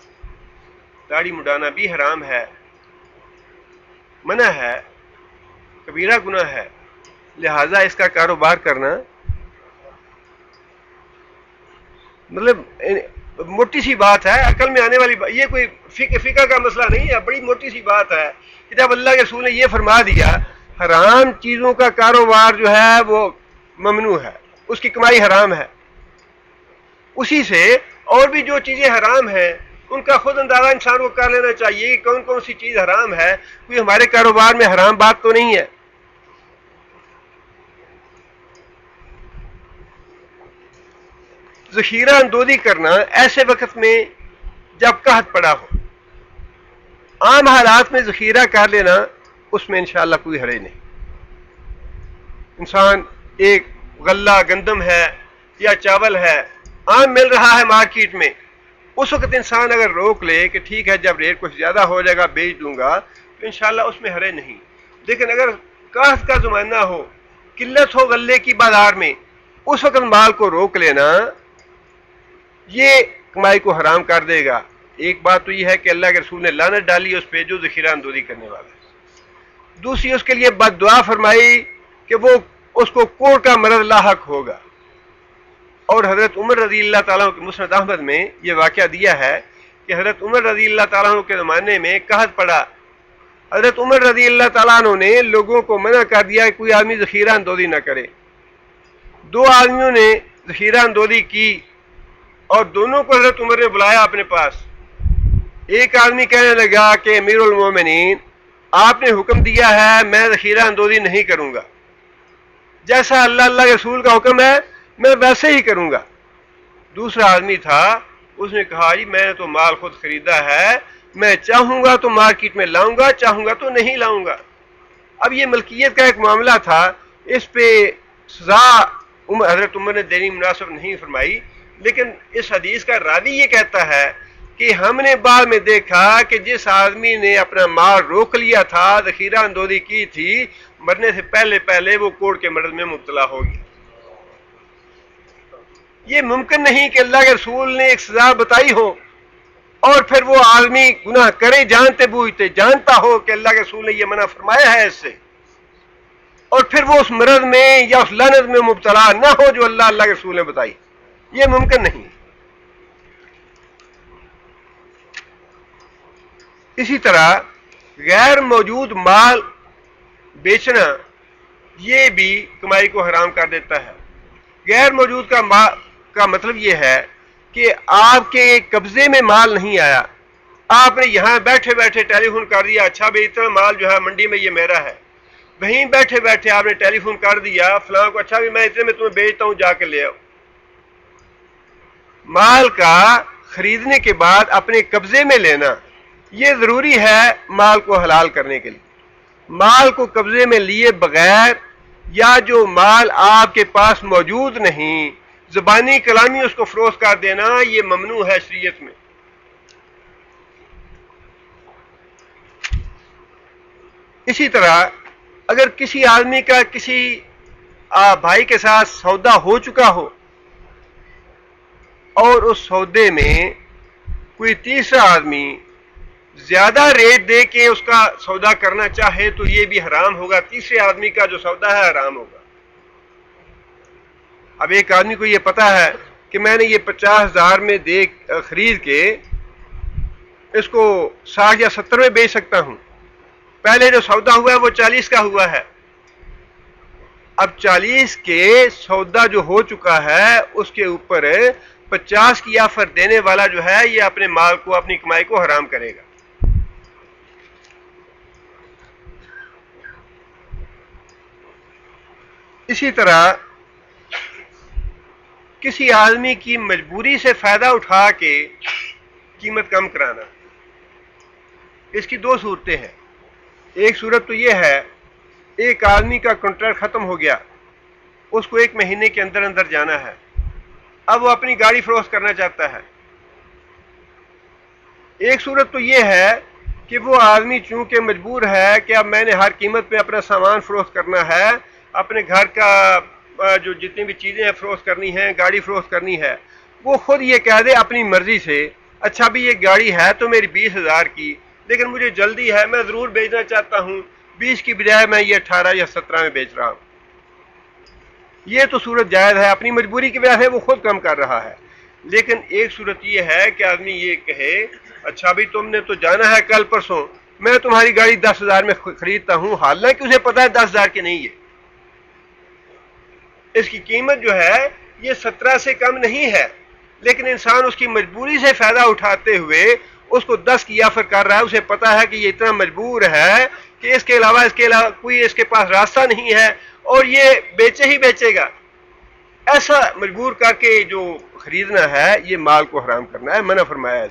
داڑھی مڈانا بھی حرام ہے، منع ہے، کبیرہ گناہ ہے، لہذا اس کا کاروبار کرنا مطلب موٹی سی بات ہے، عقل میں آنے والی بات، یہ کوئی فقہ کا مسئلہ نہیں ہے، بڑی موٹی سی بات ہے کہ جب اللہ کے رسول نے یہ فرما دیا حرام چیزوں کا کاروبار جو ہے وہ ممنوع ہے، اس کی کمائی حرام ہے، اسی سے اور بھی جو چیزیں حرام ہیں ان کا خود اندازہ انسان کو کر لینا چاہیے کہ کون کون سی چیز حرام ہے، کوئی ہمارے کاروبار میں حرام بات تو نہیں ہے۔ ذخیرہ اندوزی کرنا ایسے وقت میں جب قحط پڑا ہو، عام حالات میں ذخیرہ کر لینا اس میں انشاءاللہ کوئی حرج نہیں. انسان ایک غلہ گندم ہے یا چاول ہے عام مل رہا ہے مارکیٹ میں، اس وقت انسان اگر روک لے کہ ٹھیک ہے جب ریٹ کچھ زیادہ ہو جائے گا بیچ دوں گا تو انشاءاللہ اس میں حرج نہیں. لیکن اگر قحط کا زمانہ ہو، قلت ہو غلے کی بازار میں، اس وقت مال کو روک لینا یہ کمائی کو حرام کر دے گا. ایک بات تو یہ ہے کہ اللہ کے رسول نے لعنت ڈالی اس پہ جو ذخیرہ اندوزی کرنے والا ہے. دوسری اس کے لیے بد دعا فرمائی کہ وہ اس کو کوڑ کا مرض لاحق ہوگا. اور حضرت عمر رضی اللہ تعالیٰ کے مسند احمد میں یہ واقعہ دیا ہے کہ حضرت عمر رضی اللہ تعالیٰ کے زمانے میں قحط پڑا. حضرت عمر رضی اللہ تعالیٰ عنہ نے لوگوں کو منع کر دیا کہ کوئی آدمی ذخیرہ اندوزی نہ کرے. دو آدمیوں نے ذخیرہ اندوزی کی اور دونوں کو حضرت عمر نے بلایا اپنے پاس. ایک آدمی کہنے لگا کہ امیر المومنین آپ نے حکم دیا ہے میں ذخیرہ اندوزی نہیں کروں گا، جیسا اللہ کے رسول کا حکم ہے میں ویسے ہی کروں گا. دوسرا آدمی تھا، اس نے کہا جی میں نے تو مال خود خریدا ہے، میں چاہوں گا تو مارکیٹ میں لاؤں گا، چاہوں گا تو نہیں لاؤں گا. اب یہ ملکیت کا ایک معاملہ تھا، اس پہ سزا حضرت عمر نے دینی مناسب نہیں فرمائی. لیکن اس حدیث کا راوی یہ کہتا ہے کہ ہم نے بعد میں دیکھا کہ جس آدمی نے اپنا مال روک لیا تھا، ذخیرہ اندوزی کی تھی، مرنے سے پہلے پہلے وہ کوڑ کے مرض میں مبتلا ہو گیا. یہ ممکن نہیں کہ اللہ کے رسول نے ایک سزا بتائی ہو اور پھر وہ آدمی گناہ کرے جانتے بوجھتے، جانتا ہو کہ اللہ کے رسول نے یہ منع فرمایا ہے اس سے، اور پھر وہ اس مرض میں یا اس لعنت میں مبتلا نہ ہو جو اللہ کے رسول نے بتائی. یہ ممکن نہیں. اسی طرح غیر موجود مال بیچنا یہ بھی کمائی کو حرام کر دیتا ہے. غیر موجود کا مطلب یہ ہے کہ آپ کے قبضے میں مال نہیں آیا، آپ نے یہاں بیٹھے بیٹھے ٹیلی فون کر دیا اچھا بھائی اتنا مال جو ہے منڈی میں یہ میرا ہے. وہیں بیٹھے بیٹھے آپ نے ٹیلی فون کر دیا فلاں کو اچھا بھی میں اتنے میں تمہیں بیچتا ہوں جا کے لے آؤ. مال کا خریدنے کے بعد اپنے قبضے میں لینا یہ ضروری ہے مال کو حلال کرنے کے لیے. مال کو قبضے میں لیے بغیر یا جو مال آپ کے پاس موجود نہیں زبانی کلامی اس کو فروخت کر دینا یہ ممنوع ہے شریعت میں. اسی طرح اگر کسی آدمی کا کسی بھائی کے ساتھ سودا ہو چکا ہو اور اس سودے میں کوئی تیسرا آدمی زیادہ ریٹ دے کے اس کا سودا کرنا چاہے تو یہ بھی حرام ہوگا. تیسرے آدمی کا جو سودا ہے حرام ہوگا. اب ایک آدمی کو یہ پتا ہے کہ میں نے یہ 50,000 میں خرید کے اس کو 60 یا 70 میں بیچ سکتا ہوں. پہلے جو سودا ہوا ہے وہ 40 کا ہوا ہے. اب 40 کے سودا جو ہو چکا ہے اس کے اوپر 50 کی آفر دینے والا جو ہے یہ اپنے مال کو اپنی کمائی کو حرام کرے گا. اسی طرح کسی آدمی کی مجبوری سے فائدہ اٹھا کے قیمت کم کرانا، اس کی دو صورتیں ہیں. ایک صورت تو یہ ہے ایک آدمی کا کانٹریکٹ ختم ہو گیا، اس کو 1 مہینے کے اندر اندر جانا ہے، اب وہ اپنی گاڑی فروخت کرنا چاہتا ہے. ایک صورت تو یہ ہے کہ وہ آدمی چونکہ مجبور ہے کہ اب میں نے ہر قیمت پہ اپنا سامان فروخت کرنا ہے، اپنے گھر کا جو جتنی بھی چیزیں فروخت کرنی ہیں، گاڑی فروخت کرنی ہے، وہ خود یہ کہہ دے اپنی مرضی سے اچھا بھی یہ گاڑی ہے تو میری 20,000 کی لیکن مجھے جلدی ہے میں ضرور بیچنا چاہتا ہوں، 20 کی بجائے میں یہ 18 یا 17 میں بیچ رہا ہوں. یہ تو صورت جائز ہے، اپنی مجبوری کی وجہ سے وہ خود کم کر رہا ہے. لیکن ایک صورت یہ ہے کہ آدمی یہ کہے اچھا بھی تم نے تو جانا ہے کل پرسوں، میں تمہاری گاڑی 10,000 میں خریدتا ہوں، حالانکہ اسے پتا ہے 10,000 کی نہیں ہے، اس کی قیمت جو ہے یہ 17 سے کم نہیں ہے، لیکن انسان اس کی مجبوری سے فائدہ اٹھاتے ہوئے اس کو 10 کی آفر کر رہا ہے. اسے پتا ہے کہ یہ اتنا مجبور ہے کہ اس کے علاوہ کوئی اس کے پاس راستہ نہیں ہے اور یہ بیچے ہی بیچے گا. ایسا مجبور کر کے جو خریدنا ہے یہ مال کو حرام کرنا ہے، منع فرمایا ہے۔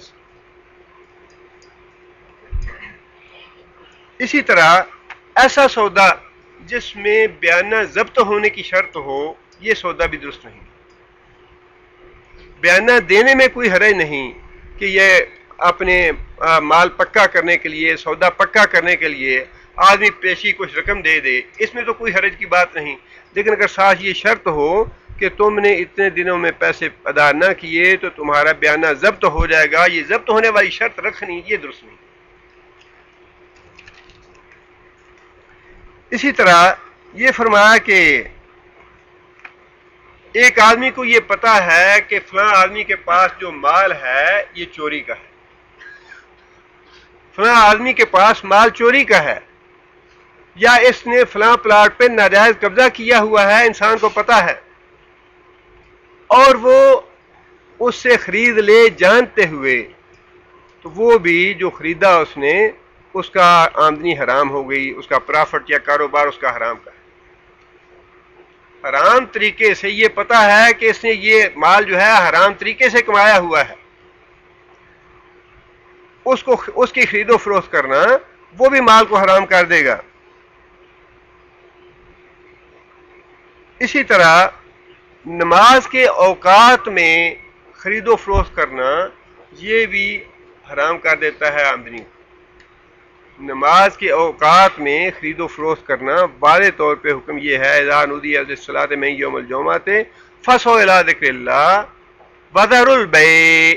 اسی طرح ایسا سودا جس میں بیانہ ضبط ہونے کی شرط ہو، یہ سودا بھی درست نہیں۔ بیانہ دینے میں کوئی حرج نہیں کہ یہ اپنے مال پکا کرنے کے لیے، سودا پکا کرنے کے لیے آدمی پیشی کچھ رقم دے دے، اس میں تو کوئی حرج کی بات نہیں، لیکن اگر ساتھ یہ شرط ہو کہ تم نے اتنے دنوں میں پیسے ادا نہ کیے تو تمہارا بیانہ ضبط ہو جائے گا، یہ ضبط ہونے والی شرط رکھنی، یہ درست نہیں۔ اسی طرح یہ فرمایا کہ ایک آدمی کو یہ پتا ہے کہ فلاں آدمی کے پاس جو مال ہے یہ چوری کا ہے، فلاں آدمی کے پاس مال چوری کا ہے، یا اس نے فلاں پلاٹ پہ ناجائز قبضہ کیا ہوا ہے، انسان کو پتا ہے، اور وہ اس سے خرید لے جانتے ہوئے، تو وہ بھی جو خریدا اس نے، اس کا آمدنی حرام ہو گئی، اس کا پرافٹ یا کاروبار اس کا حرام کا ہے۔ حرام طریقے سے یہ پتا ہے کہ اس نے یہ مال جو ہے حرام طریقے سے کمایا ہوا ہے، اس کی خرید و فروخت کرنا وہ بھی مال کو حرام کر دے گا۔ اسی طرح نماز کے اوقات میں خرید و فروخت کرنا یہ بھی حرام کر دیتا ہے آمدنی کو۔ نماز کے اوقات میں خرید و فروخت کرنا واضح طور پہ حکم یہ ہے، اذا نودی للصلاۃ من یوم الجمعۃ فاسعوا الی ذکر اللہ وذروا البیع،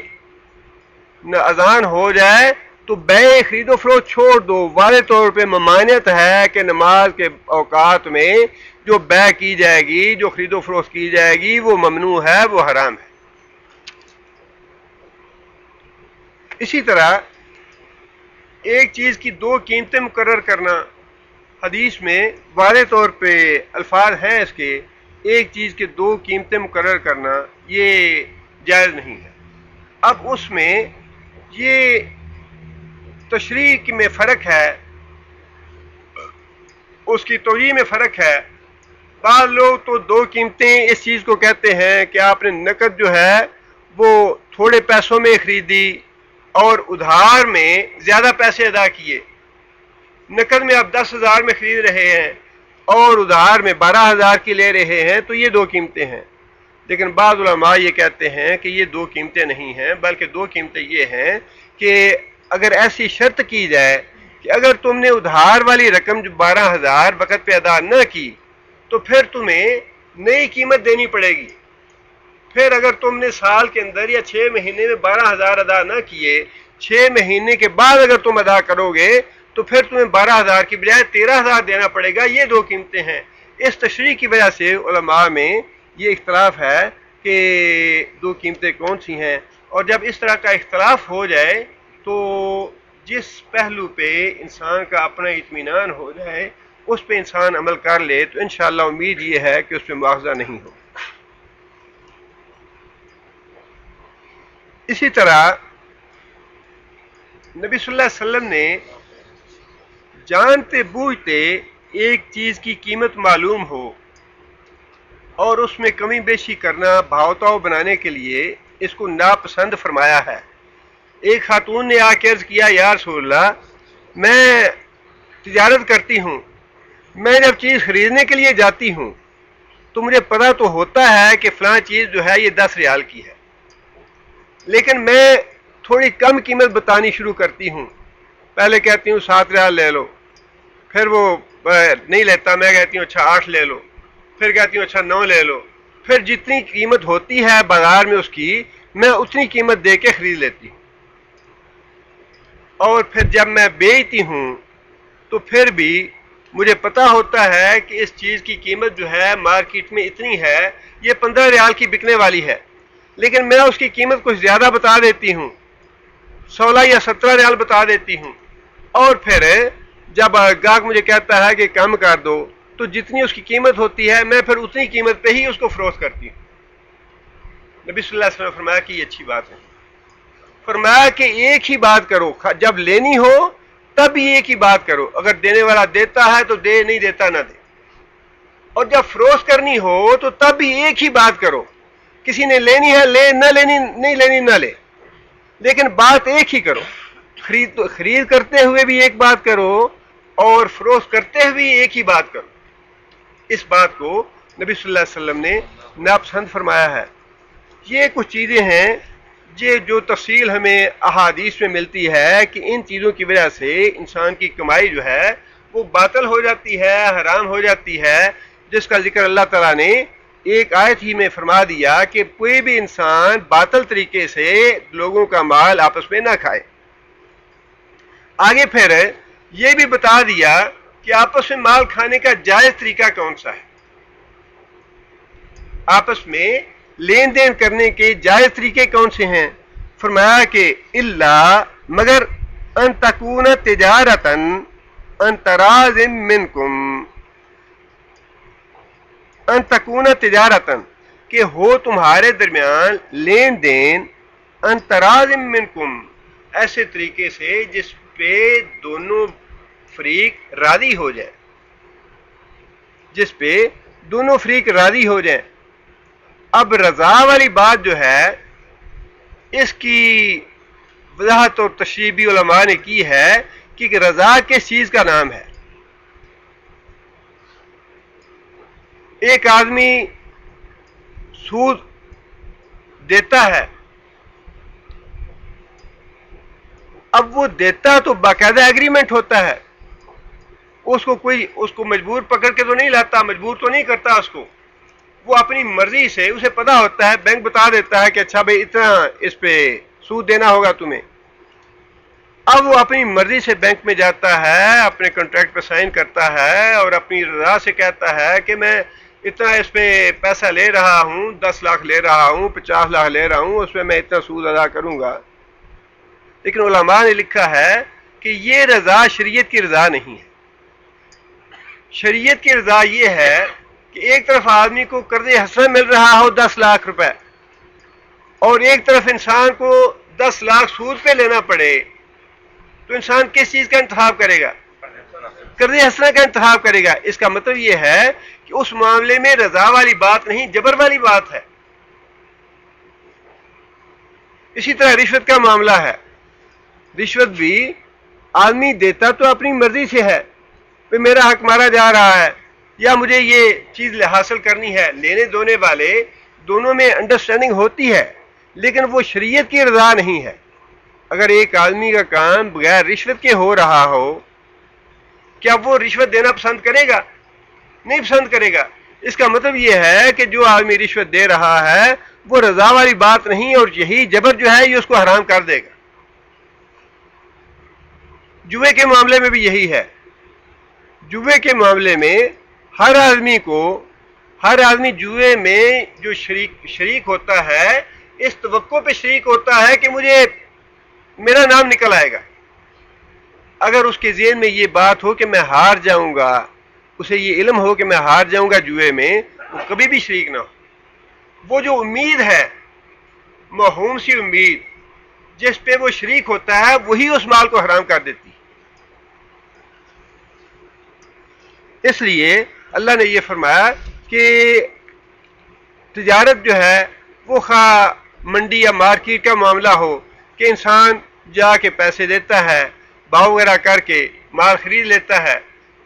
اذان ہو جائے تو بیع خرید و فروخت چھوڑ دو۔ واضح طور پہ ممانعت ہے کہ نماز کے اوقات میں جو بیع کی جائے گی، جو خرید و فروخت کی جائے گی، وہ ممنوع ہے، وہ حرام ہے۔ اسی طرح ایک چیز کی دو قیمتیں مقرر کرنا، حدیث میں واضح طور پہ الفاظ ہیں اس کے، ایک چیز کے دو قیمتیں مقرر کرنا یہ جائز نہیں ہے۔ اب اس میں یہ تشریح میں فرق ہے، اس کی توجیہ میں فرق ہے۔ بعض لوگ تو دو قیمتیں اس چیز کو کہتے ہیں کہ آپ نے نقد جو ہے وہ تھوڑے پیسوں میں خریدی اور ادھار میں زیادہ پیسے ادا کیے، نقد میں آپ 10,000 میں خرید رہے ہیں اور ادھار میں 12,000 کی لے رہے ہیں، تو یہ دو قیمتیں ہیں۔ لیکن بعض علماء یہ کہتے ہیں کہ یہ دو قیمتیں نہیں ہیں، بلکہ دو قیمتیں یہ ہیں کہ اگر ایسی شرط کی جائے کہ اگر تم نے ادھار والی رقم جو 12,000 وقت پہ ادا نہ کی تو پھر تمہیں نئی قیمت دینی پڑے گی، پھر اگر تم نے سال کے اندر یا 6 مہینے میں 12,000 ادا نہ کیے، 6 مہینے کے بعد اگر تم ادا کرو گے تو پھر تمہیں 12,000 کی بجائے 13,000 دینا پڑے گا۔ یہ دو قیمتیں ہیں۔ اس تشریح کی وجہ سے علماء میں یہ اختلاف ہے کہ دو قیمتیں کون سی ہیں، اور جب اس طرح کا اختلاف ہو جائے تو جس پہلو پہ انسان کا اپنا اطمینان ہو جائے اس پہ انسان عمل کر لے تو انشاءاللہ امید یہ ہے کہ اس پہ مواخذہ نہیں ہو۔ اسی طرح نبی صلی اللہ علیہ وسلم نے جانتے بوجھتے ایک چیز کی قیمت معلوم ہو اور اس میں کمی بیشی کرنا بھاؤتاؤ بنانے کے لیے اس کو ناپسند فرمایا ہے۔ ایک خاتون نے آ کے عرض کیا، یا رسول اللہ، میں تجارت کرتی ہوں، میں جب چیز خریدنے کے لیے جاتی ہوں تو مجھے پتہ تو ہوتا ہے کہ فلاں چیز جو ہے یہ 10 ریال کی ہے، لیکن میں تھوڑی کم قیمت بتانی شروع کرتی ہوں، پہلے کہتی ہوں 7 ریال لے لو، پھر وہ نہیں لیتا، میں کہتی ہوں اچھا 8 لے لو، پھر کہتی ہوں اچھا 9 لے لو، پھر جتنی قیمت ہوتی ہے بازار میں اس کی میں اتنی قیمت دے کے خرید لیتی ہوں، اور پھر جب میں بیچتی ہوں تو پھر بھی مجھے پتہ ہوتا ہے کہ اس چیز کی قیمت جو ہے مارکیٹ میں اتنی ہے، یہ 15 ریال کی بکنے والی ہے، لیکن میں اس کی قیمت کچھ زیادہ بتا دیتی ہوں، 16 یا 17 ریال بتا دیتی ہوں، اور پھر جب گاہک مجھے کہتا ہے کہ کم کر دو تو جتنی اس کی قیمت ہوتی ہے میں پھر اتنی قیمت پہ ہی اس کو فروخت کرتی ہوں۔ نبی صلی اللہ علیہ وسلم نے فرمایا کہ یہ اچھی بات ہے، فرمایا کہ ایک ہی بات کرو، جب لینی ہو تب ایک ہی بات کرو، اگر دینے والا دیتا ہے تو دے، نہیں دیتا نہ دے۔ اور جب فروخت کرنی ہو تو تب بھی ایک ہی بات کرو، کسی نے لینی ہے لے، نہ لینی نہیں لینی نہ لے، لیکن بات ایک ہی کرو. خرید کرتے ہوئے بھی ایک بات کرو اور فروخت کرتے ہوئے ایک ہی بات کرو. اس بات کو نبی صلی اللہ علیہ وسلم نے ناپسند فرمایا ہے. یہ کچھ چیزیں ہیں جو تفصیل ہمیں احادیث میں ملتی ہے کہ ان چیزوں کی وجہ سے انسان کی کمائی جو ہے وہ باطل ہو جاتی ہے، حرام ہو جاتی ہے، جس کا ذکر اللہ تعالیٰ نے ایک آیت ہی میں فرما دیا کہ کوئی بھی انسان باطل طریقے سے لوگوں کا مال آپس میں نہ کھائے. آگے پھر یہ بھی بتا دیا کہ آپس میں مال کھانے کا جائز طریقہ کون سا ہے، آپس میں لین دین کرنے کے جائز طریقے کون سے ہیں. فرمایا کہ اللہ مگر ان تکون تجارتن ان تراض منکم، ان تکون تجارتن کہ ہو تمہارے درمیان لین دین، ان تراض منکم ایسے طریقے سے جس پہ دونوں فریق راضی ہو جائیں، جس پہ دونوں فریق راضی ہو جائیں. اب رضا والی بات جو ہے اس کی وضاحت اور تشریح بھی علماء نے کی ہے کہ رضا کس چیز کا نام ہے. ایک آدمی سود دیتا ہے، اب وہ دیتا تو باقاعدہ ایگریمنٹ ہوتا ہے، اس کو مجبور پکڑ کے تو نہیں لاتا، مجبور تو نہیں کرتا اس کو، وہ اپنی مرضی سے، اسے پتا ہوتا ہے، بینک بتا دیتا ہے کہ اچھا بھائی اتنا اس پہ سود دینا ہوگا تمہیں. اب وہ اپنی مرضی سے بینک میں جاتا ہے، اپنے کانٹریکٹ پہ سائن کرتا ہے اور اپنی رضا سے کہتا ہے کہ میں اتنا اس پہ پیسہ لے رہا ہوں، 10 لاکھ لے رہا ہوں، 50 لاکھ لے رہا ہوں، اس پہ میں اتنا سود ادا کروں گا. لیکن علماء نے لکھا ہے کہ یہ رضا شریعت کی رضا نہیں ہے. شریعت کی رضا یہ ہے کہ ایک طرف آدمی کو قرض حسنہ مل رہا ہو 10 لاکھ روپے اور ایک طرف انسان کو 10 لاکھ سود پہ لینا پڑے، تو انسان کس چیز کا انتخاب کرے گا؟ قرض حسنہ کا انتخاب کرے گا. اس کا مطلب یہ ہے کہ اس معاملے میں رضا والی بات نہیں، جبر والی بات ہے. اسی طرح رشوت کا معاملہ ہے. رشوت بھی آدمی دیتا تو اپنی مرضی سے ہے، کہ میرا حق مارا جا رہا ہے یا مجھے یہ چیز حاصل کرنی ہے. لینے دونے والے دونوں میں انڈرسٹینڈنگ ہوتی ہے، لیکن وہ شریعت کی رضا نہیں ہے. اگر ایک آدمی کا کام بغیر رشوت کے ہو رہا ہو، کیا وہ رشوت دینا پسند کرے گا؟ نہیں پسند کرے گا. اس کا مطلب یہ ہے کہ جو آدمی رشوت دے رہا ہے وہ رضا والی بات نہیں، اور یہی جبر جو ہے یہ اس کو حرام کر دے گا. جوے کے معاملے میں بھی یہی ہے. جوے کے معاملے میں ہر آدمی جوے میں جو شریک ہوتا ہے اس توقع پہ شریک ہوتا ہے کہ مجھے میرا نام نکل آئے گا. اگر اس کے ذہن میں یہ بات ہو کہ میں ہار جاؤں گا، اسے یہ علم ہو کہ میں ہار جاؤں گا جوے میں، وہ کبھی بھی شریک نہ ہو. وہ جو امید ہے، موہوم سی امید جس پہ وہ شریک ہوتا ہے، وہی اس مال کو حرام کر دیتی. اس لیے اللہ نے یہ فرمایا کہ تجارت جو ہے وہ خواہ منڈی یا مارکیٹ کا معاملہ ہو کہ انسان جا کے پیسے دیتا ہے، بھاؤ وغیرہ کر کے مال خرید لیتا ہے،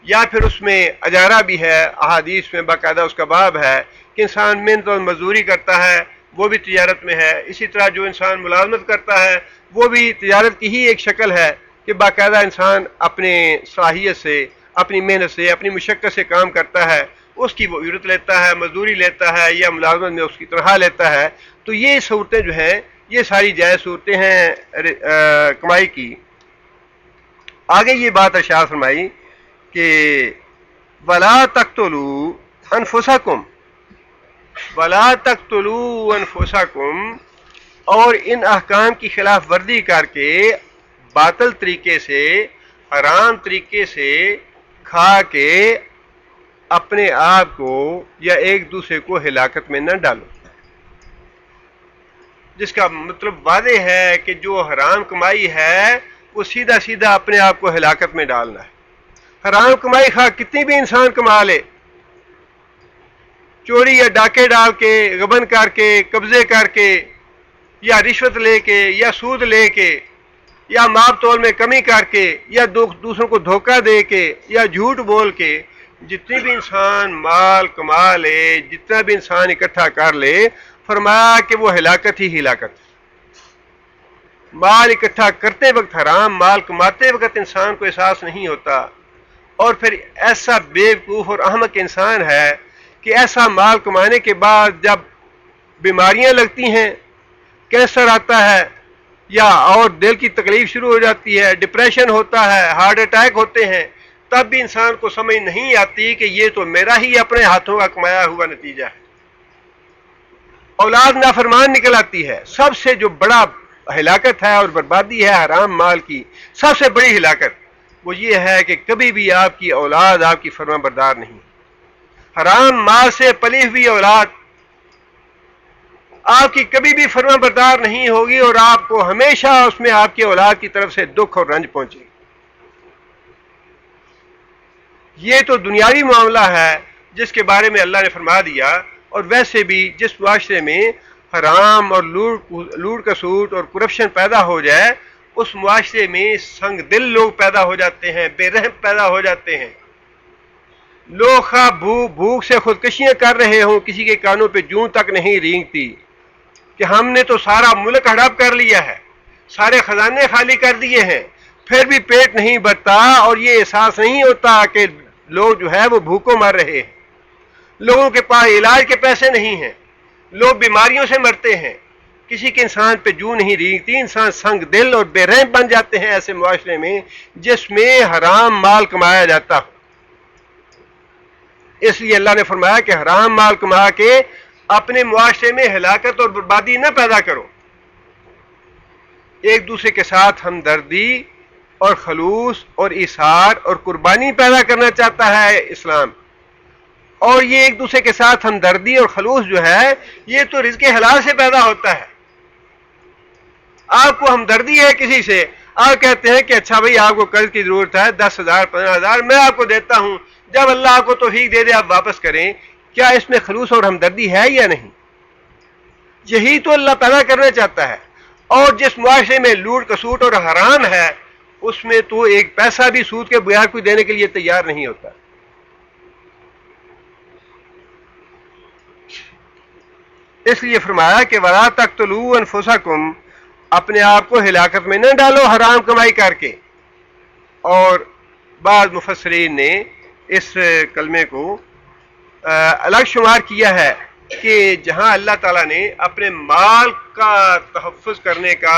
یا پھر اس میں اجارہ بھی ہے، احادیث میں باقاعدہ اس کا باب ہے کہ انسان محنت اور مزدوری کرتا ہے، وہ بھی تجارت میں ہے. اسی طرح جو انسان ملازمت کرتا ہے وہ بھی تجارت کی ہی ایک شکل ہے کہ باقاعدہ انسان اپنے صلاحیت سے، اپنی محنت سے، اپنی مشقت سے کام کرتا ہے، اس کی وہ اجرت لیتا ہے، مزدوری لیتا ہے یا ملازمت میں اس کی تنخواہ لیتا ہے. تو یہ صورتیں جو ہیں یہ ساری جائز صورتیں ہیں کمائی کی. آگے یہ بات ارشاد فرمائی کہ ولا تقتلوا انفسکم، ولا تقتلوا انفسکم، اور ان احکام کی خلاف ورزی کر کے باطل طریقے سے، حرام طریقے سے کھا کے اپنے آپ کو یا ایک دوسرے کو ہلاکت میں نہ ڈالو. جس کا مطلب واضح ہے کہ جو حرام کمائی ہے وہ سیدھا سیدھا اپنے آپ کو ہلاکت میں ڈالنا ہے. حرام کمائی خواہ کتنی بھی انسان کما لے، چوری یا ڈاکے ڈال کے، غبن کر کے، قبضے کر کے، یا رشوت لے کے، یا سود لے کے، یا ماپ تول میں کمی کر کے، یا دوسروں کو دھوکہ دے کے، یا جھوٹ بول کے جتنی بھی انسان مال کما لے، جتنا بھی انسان اکٹھا کر لے، فرمایا کہ وہ ہلاکت ہی ہلاکت۔ مال اکٹھا کرتے وقت حرام، مال کماتے وقت انسان کو احساس نہیں ہوتا، اور پھر ایسا بیوقوف اور احمق انسان ہے کہ ایسا مال کمانے کے بعد جب بیماریاں لگتی ہیں، کینسر آتا ہے یا اور دل کی تکلیف شروع ہو جاتی ہے، ڈپریشن ہوتا ہے، ہارٹ اٹیک ہوتے ہیں، تب بھی انسان کو سمجھ نہیں آتی کہ یہ تو میرا ہی اپنے ہاتھوں کا کمایا ہوا نتیجہ ہے۔ اولاد نافرمان نکل آتی ہے۔ سب سے جو بڑا ہلاکت ہے اور بربادی ہے حرام مال کی، سب سے بڑی ہلاکت وہ یہ ہے کہ کبھی بھی آپ کی اولاد آپ کی فرما بردار نہیں۔ حرام مال سے پلی ہوئی اولاد آپ کی کبھی بھی فرما بردار نہیں ہوگی، اور آپ کو ہمیشہ اس میں آپ کی اولاد کی طرف سے دکھ اور رنج پہنچے گی۔ یہ تو دنیاوی معاملہ ہے جس کے بارے میں اللہ نے فرما دیا، اور ویسے بھی جس معاشرے میں حرام اور لوٹ کسوٹ اور کرپشن پیدا ہو جائے، اس معاشرے میں سنگ دل لوگ پیدا ہو جاتے ہیں، بے رحم پیدا ہو جاتے ہیں۔ لوگ خواہ بھوک سے خودکشیاں کر رہے ہوں، کسی کے کانوں پہ جوں تک نہیں رینگتی کہ ہم نے تو سارا ملک ہڑپ کر لیا ہے، سارے خزانے خالی کر دیے ہیں، پھر بھی پیٹ نہیں بھرتا، اور یہ احساس نہیں ہوتا کہ لوگ جو ہے وہ بھوکوں مر رہے ہیں، لوگوں کے پاس علاج کے پیسے نہیں ہیں، لوگ بیماریوں سے مرتے ہیں، کسی کے انسان پہ جوں نہیں رینگتی، انسان سنگ دل اور بے رحم بن جاتے ہیں ایسے معاشرے میں جس میں حرام مال کمایا جاتا ہو۔ اس لیے اللہ نے فرمایا کہ حرام مال کما کے اپنے معاشرے میں ہلاکت اور بربادی نہ پیدا کرو۔ ایک دوسرے کے ساتھ ہمدردی اور خلوص اور ایثار اور قربانی پیدا کرنا چاہتا ہے اسلام، اور یہ ایک دوسرے کے ساتھ ہمدردی اور خلوص جو ہے یہ تو رزق حلال سے پیدا ہوتا ہے۔ آپ کو ہمدردی ہے کسی سے، آپ کہتے ہیں کہ اچھا بھائی آپ کو قرض کی ضرورت ہے، 10,000 15,000 میں آپ کو دیتا ہوں، جب اللہ آپ کو توفیق دے دے آپ واپس کریں، کیا اس میں خلوص اور ہمدردی ہے یا نہیں؟ یہی تو اللہ پیدا کرنا چاہتا ہے۔ اور جس معاشرے میں لوٹ کسوٹ اور حرام ہے، اس میں تو ایک پیسہ بھی سود کے بغیر کوئی دینے کے لیے تیار نہیں ہوتا۔ اس لیے فرمایا کہ وَلَا تَقْتُلُوا أَنفُسَكُمْ، اپنے آپ کو ہلاکت میں نہ ڈالو حرام کمائی کر کے۔ اور بعض مفسرین نے اس کلمے کو الگ شمار کیا ہے کہ جہاں اللہ تعالیٰ نے اپنے مال کا تحفظ کرنے کا،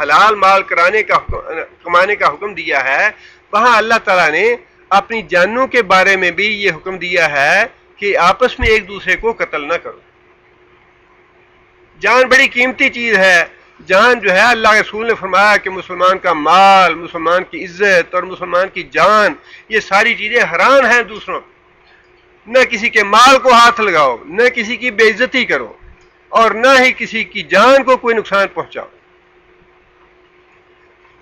حلال مال کمانے کا حکم دیا ہے، وہاں اللہ تعالیٰ نے اپنی جانوں کے بارے میں بھی یہ حکم دیا ہے کہ آپس میں ایک دوسرے کو قتل نہ کرو۔ جان بڑی قیمتی چیز ہے۔ جان جو ہے اللہ کے رسول نے فرمایا کہ مسلمان کا مال، مسلمان کی عزت اور مسلمان کی جان، یہ ساری چیزیں حرام ہیں دوسروں پہ۔ نہ کسی کے مال کو ہاتھ لگاؤ، نہ کسی کی بے عزتی کرو، اور نہ ہی کسی کی جان کو کوئی نقصان پہنچاؤ۔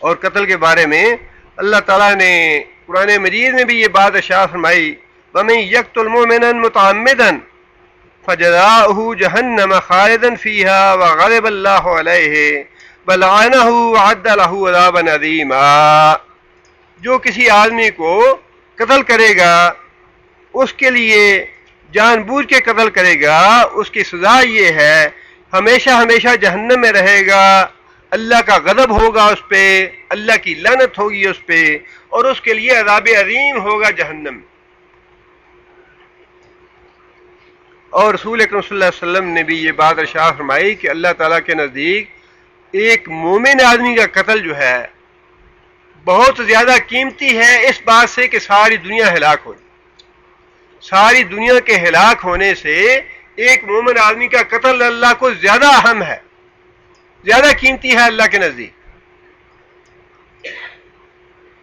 اور قتل کے بارے میں اللہ تعالیٰ نے قرآن مجید میں بھی یہ بات ارشاد فرمائی، وَمَن يَقْتُلْ مُؤْمِنًا مُتَعَمِّدًا فَجَزَاؤُهُ جَهَنَّمَ خَالِدًا فِيهَا وَغَضِبَ اللَّهُ عَلَيْهِ وَلَعَنَهُ وَأَعَدَّ لَهُ عَذَابًا عَظِيمًا۔ جو کسی آدمی کو قتل کرے گا، اس کے لیے جان بوجھ کے قتل کرے گا، اس کی سزا یہ ہے ہمیشہ ہمیشہ جہنم میں رہے گا، اللہ کا غضب ہوگا اس پہ، اللہ کی لعنت ہوگی اس پہ، اور اس کے لیے عذاب عظیم ہوگا جہنم۔ اور رسول اکرم صلی اللہ علیہ وسلم نے بھی یہ بات ارشاد فرمائی کہ اللہ تعالیٰ کے نزدیک ایک مومن آدمی کا قتل جو ہے بہت زیادہ قیمتی ہے اس بات سے کہ ساری دنیا ہلاک ہو جائے۔ ساری دنیا کے ہلاک ہونے سے ایک مومن آدمی کا قتل اللہ کو زیادہ اہم ہے، زیادہ قیمتی ہے اللہ کے نزدیک۔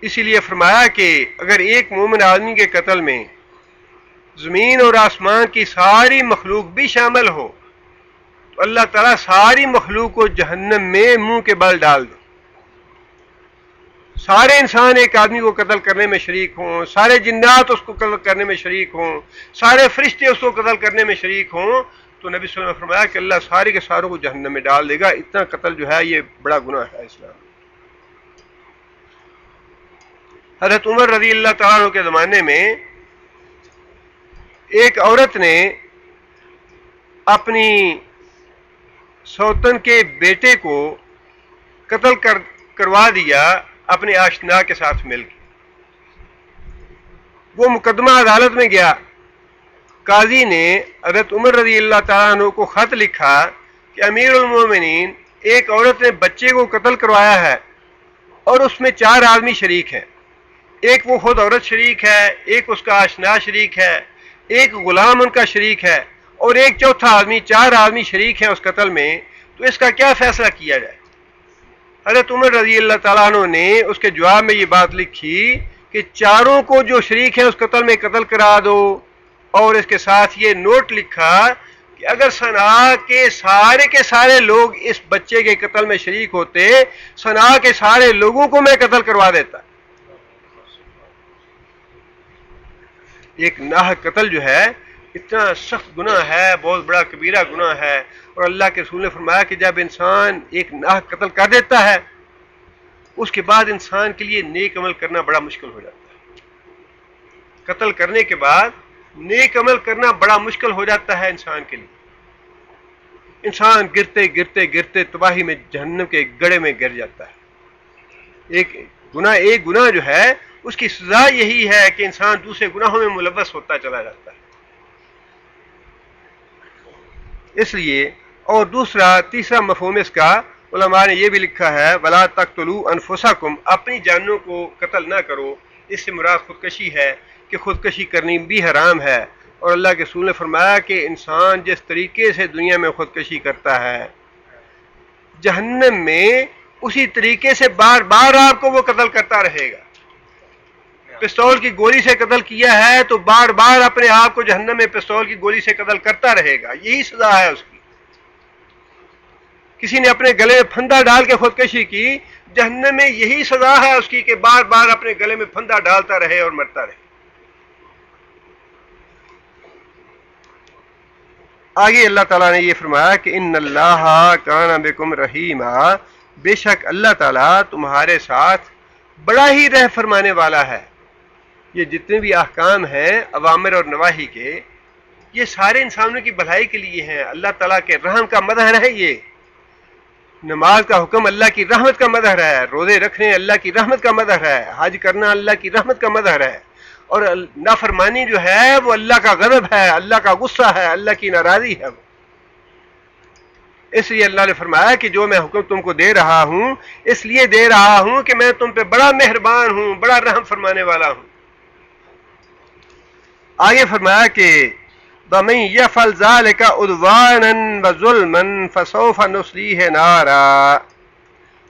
اسی لیے فرمایا کہ اگر ایک مومن آدمی کے قتل میں زمین اور آسمان کی ساری مخلوق بھی شامل ہو تو اللہ تعالیٰ ساری مخلوق کو جہنم میں منہ کے بل ڈال دے۔ سارے انسان ایک آدمی کو قتل کرنے میں شریک ہوں، سارے جنات اس کو قتل کرنے میں شریک ہوں، سارے فرشتے اس کو قتل کرنے میں شریک ہوں، تو نبی صلی اللہ علیہ وسلم نے فرمایا کہ اللہ سارے کے ساروں کو جہنم میں ڈال دے گا. اتنا قتل جو ہے یہ بڑا گناہ ہے اسلام. حضرت عمر رضی اللہ تعالیٰ عنہ کے زمانے میں ایک عورت نے اپنی سوتن کے بیٹے کو قتل کروا دیا اپنے آشنا کے ساتھ مل کے. وہ مقدمہ عدالت میں گیا. قاضی نے حضرت عمر رضی اللہ تعالیٰ عنہ کو خط لکھا کہ امیر المومنین ایک عورت نے بچے کو قتل کروایا ہے اور اس میں 4 آدمی شریک ہیں. ایک وہ خود عورت شریک ہے، ایک اس کا آشنا شریک ہے، ایک غلام ان کا شریک ہے، اور ایک چوتھا آدمی. 4 آدمی شریک ہیں اس قتل میں. تو اس کا کیا فیصلہ کیا جائے؟ حضرت عمر رضی اللہ تعالیٰ عنہ نے اس کے جواب میں یہ بات لکھی کہ 4 کو جو شریک ہیں اس قتل میں قتل کرا دو، اور اس کے ساتھ یہ نوٹ لکھا کہ اگر صنعاء کے سارے لوگ اس بچے کے قتل میں شریک ہوتے، صنعاء کے سارے لوگوں کو میں قتل کروا دیتا. ایک ناحق قتل جو ہے اتنا سخت گناہ ہے، بہت بڑا کبیرہ گناہ ہے. اور اللہ کے رسول نے فرمایا کہ جب انسان ایک ناحق قتل کر دیتا ہے اس کے بعد انسان کے لیے نیک عمل کرنا بڑا مشکل ہو جاتا ہے. قتل کرنے کے بعد نیک عمل کرنا بڑا مشکل ہو جاتا ہے انسان کے لیے. انسان گرتے گرتے گرتے تباہی میں جہنم کے گڑھے میں گر جاتا ہے. ایک گناہ جو ہے اس کی سزا یہی ہے کہ انسان دوسرے گناہوں میں ملوث ہوتا چلا جاتا ہے. اس لیے اور تیسرا مفہوم اس کا علماء نے یہ بھی لکھا ہے وَلَا تَقْتُلُوا أَنفُسَكُمْ، اپنی جانوں کو قتل نہ کرو. اس سے مراد خودکشی ہے کہ خودکشی کرنی بھی حرام ہے. اور اللہ کے رسول نے فرمایا کہ انسان جس طریقے سے دنیا میں خودکشی کرتا ہے جہنم میں اسی طریقے سے بار بار آپ کو وہ قتل کرتا رہے گا. پستول کی گولی سے قتل کیا ہے تو بار بار اپنے آپ کو جہنم میں پستول کی گولی سے قتل کرتا رہے گا. یہی سزا ہے اس کی. کسی نے اپنے گلے میں پھندا ڈال کے خودکشی کی، جہنم میں یہی سزا ہے اس کی کہ بار بار اپنے گلے میں پھندا ڈالتا رہے اور مرتا رہے. آگے اللہ تعالیٰ نے یہ فرمایا کہ ان اللہ کان بکم رحیما، بے شک اللہ تعالیٰ تمہارے ساتھ بڑا ہی رحم فرمانے والا ہے. یہ جتنے بھی احکام ہیں اوامر اور نواہی کے، یہ سارے انسانوں کی بھلائی کے لیے ہیں. اللہ تعالیٰ کے رحم کا مظہر ہے. یہ نماز کا حکم اللہ کی رحمت کا مظہر ہے، روزے رکھنے اللہ کی رحمت کا مظہر ہے، حج کرنا اللہ کی رحمت کا مظہر ہے، اور نافرمانی جو ہے وہ اللہ کا غضب ہے، اللہ کا غصہ ہے، اللہ کی ناراضی ہے. اس لیے اللہ نے فرمایا کہ جو میں حکم تم کو دے رہا ہوں اس لیے دے رہا ہوں کہ میں تم پہ بڑا مہربان ہوں، بڑا رحم فرمانے والا ہوں. آگے فرمایا کہ وَمَن يَفْعَلْ ذَلِكَ عُدْوَانًا وَظُلْمًا فَسَوْفَ نُصْلِيهِ نَارًا.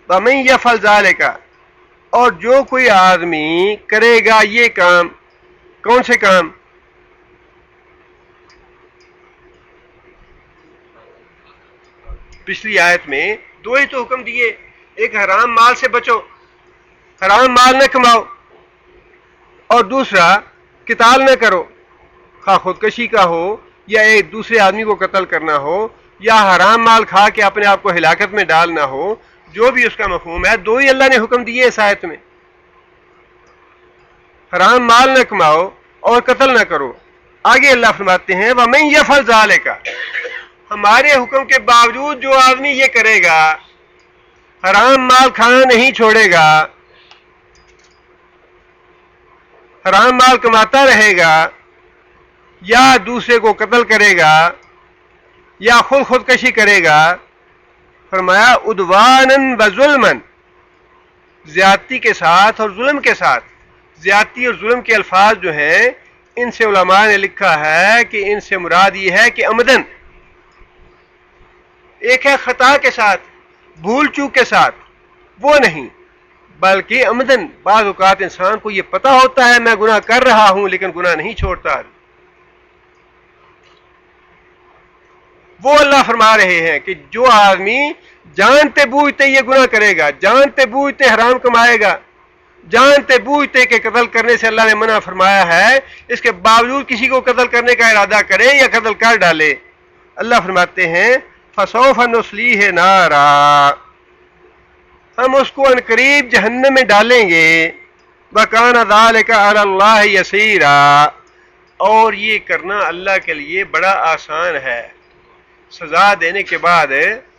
وَمَن يَفْعَلْ ذَلِكَ، اور جو کوئی آدمی کرے گا یہ کام. کون سے کام؟ پچھلی آیت میں 2 ہی تو حکم دیے. ایک حرام مال سے بچو، حرام مال نہ کماؤ، اور دوسرا قتال نہ کرو، خواہ خودکشی کا ہو یا ایک دوسرے آدمی کو قتل کرنا ہو یا حرام مال کھا کے اپنے آپ کو ہلاکت میں ڈالنا ہو. جو بھی اس کا مفہوم ہے 2 ہی اللہ نے حکم دیے اس آیت میں. حرام مال نہ کماؤ اور قتل نہ کرو. آگے اللہ فرماتے ہیں وَمَن يَفْعَلْ ذَلِكَ، ہمارے حکم کے باوجود جو آدمی یہ کرے گا، حرام مال کھانا نہیں چھوڑے گا، حرام مال کماتا رہے گا، یا دوسرے کو قتل کرے گا، یا خودکشی کرے گا، فرمایا عدواناً وظلماً، زیادتی کے ساتھ اور ظلم کے ساتھ. زیادتی اور ظلم کے الفاظ جو ہیں ان سے علماء نے لکھا ہے کہ ان سے مراد یہ ہے کہ عمدن. ایک ہے خطا کے ساتھ، بھول چوک کے ساتھ، وہ نہیں، بلکہ عمدن. بعض اوقات انسان کو یہ پتہ ہوتا ہے میں گناہ کر رہا ہوں لیکن گناہ نہیں چھوڑتا. وہ اللہ فرما رہے ہیں کہ جو آدمی جانتے بوجھتے یہ گناہ کرے گا، جانتے بوجھتے حرام کمائے گا، جانتے بوجھتے کہ قتل کرنے سے اللہ نے منع فرمایا ہے، اس کے باوجود کسی کو قتل کرنے کا ارادہ کرے یا قتل کر ڈالے، اللہ فرماتے ہیں فسوف نصلیہ نارا، ہم اس کو عنقریب جہنم میں ڈالیں گے، وَكَانَ ذَلِكَ عَلَى اللَّهِ يَسِيرًا، اور یہ کرنا اللہ کے لیے بڑا آسان ہے۔ سزا دینے کے بعد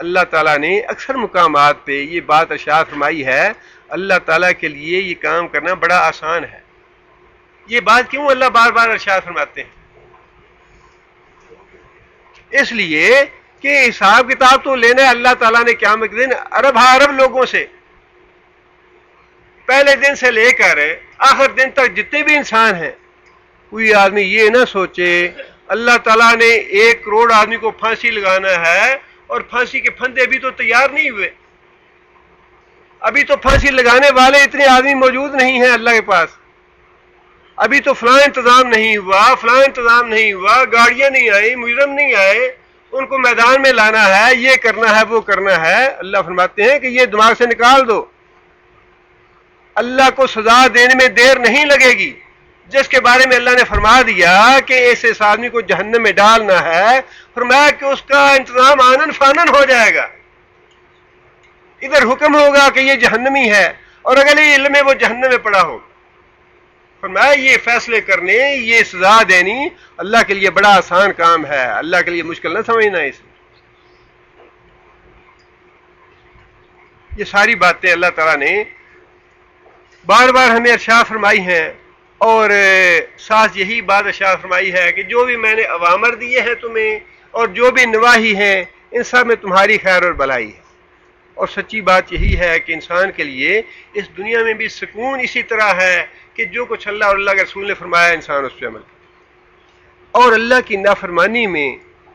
اللہ تعالیٰ نے اکثر مقامات پہ یہ بات ارشاد فرمائی ہے، اللہ تعالیٰ کے لیے یہ کام کرنا بڑا آسان ہے۔ یہ بات کیوں اللہ بار بار ارشاد فرماتے ہیں؟ اس لیے کہ حساب کتاب تو لینا ہے اللہ تعالیٰ نے قیامت کے دن ارب ارب لوگوں سے، پہلے دن سے لے کر آخر دن تک جتنے بھی انسان ہیں۔ کوئی آدمی یہ نہ سوچے اللہ تعالیٰ نے 1 کروڑ آدمی کو پھانسی لگانا ہے اور پھانسی کے پھندے ابھی تو تیار نہیں ہوئے، ابھی تو پھانسی لگانے والے اتنے آدمی موجود نہیں ہیں اللہ کے پاس، ابھی تو فلاں انتظام نہیں ہوا، فلاں انتظام نہیں ہوا، گاڑیاں نہیں آئی، مجرم نہیں آئے، ان کو میدان میں لانا ہے، یہ کرنا ہے وہ کرنا ہے۔ اللہ فرماتے ہیں کہ یہ دماغ سے نکال دو، اللہ کو سزا دینے میں دیر نہیں لگے گی۔ جس کے بارے میں اللہ نے فرما دیا کہ ایسے آدمی کو جہنم میں ڈالنا ہے، فرمایا کہ اس کا انتظام آنن فانن ہو جائے گا، ادھر حکم ہوگا کہ یہ جہنمی ہے اور اگلے علم میں وہ جہنم میں پڑا ہو۔ فرمایا یہ فیصلے کرنے، یہ سزا دینی اللہ کے لیے بڑا آسان کام ہے، اللہ کے لیے مشکل نہ سمجھنا اس میں۔ یہ ساری باتیں اللہ تعالیٰ نے بار بار ہمیں ارشاد فرمائی ہیں، اور ساتھ یہی بات ارشاد فرمائی ہے کہ جو بھی میں نے اوامر دیے ہیں تمہیں اور جو بھی نواہی ہیں ان سب میں تمہاری خیر اور بھلائی ہے۔ اور سچی بات یہی ہے کہ انسان کے لیے اس دنیا میں بھی سکون اسی طرح ہے کہ جو کچھ اللہ اور اللہ کے رسول نے فرمایا انسان اس پہ عمل کرے، اور اللہ کی نافرمانی میں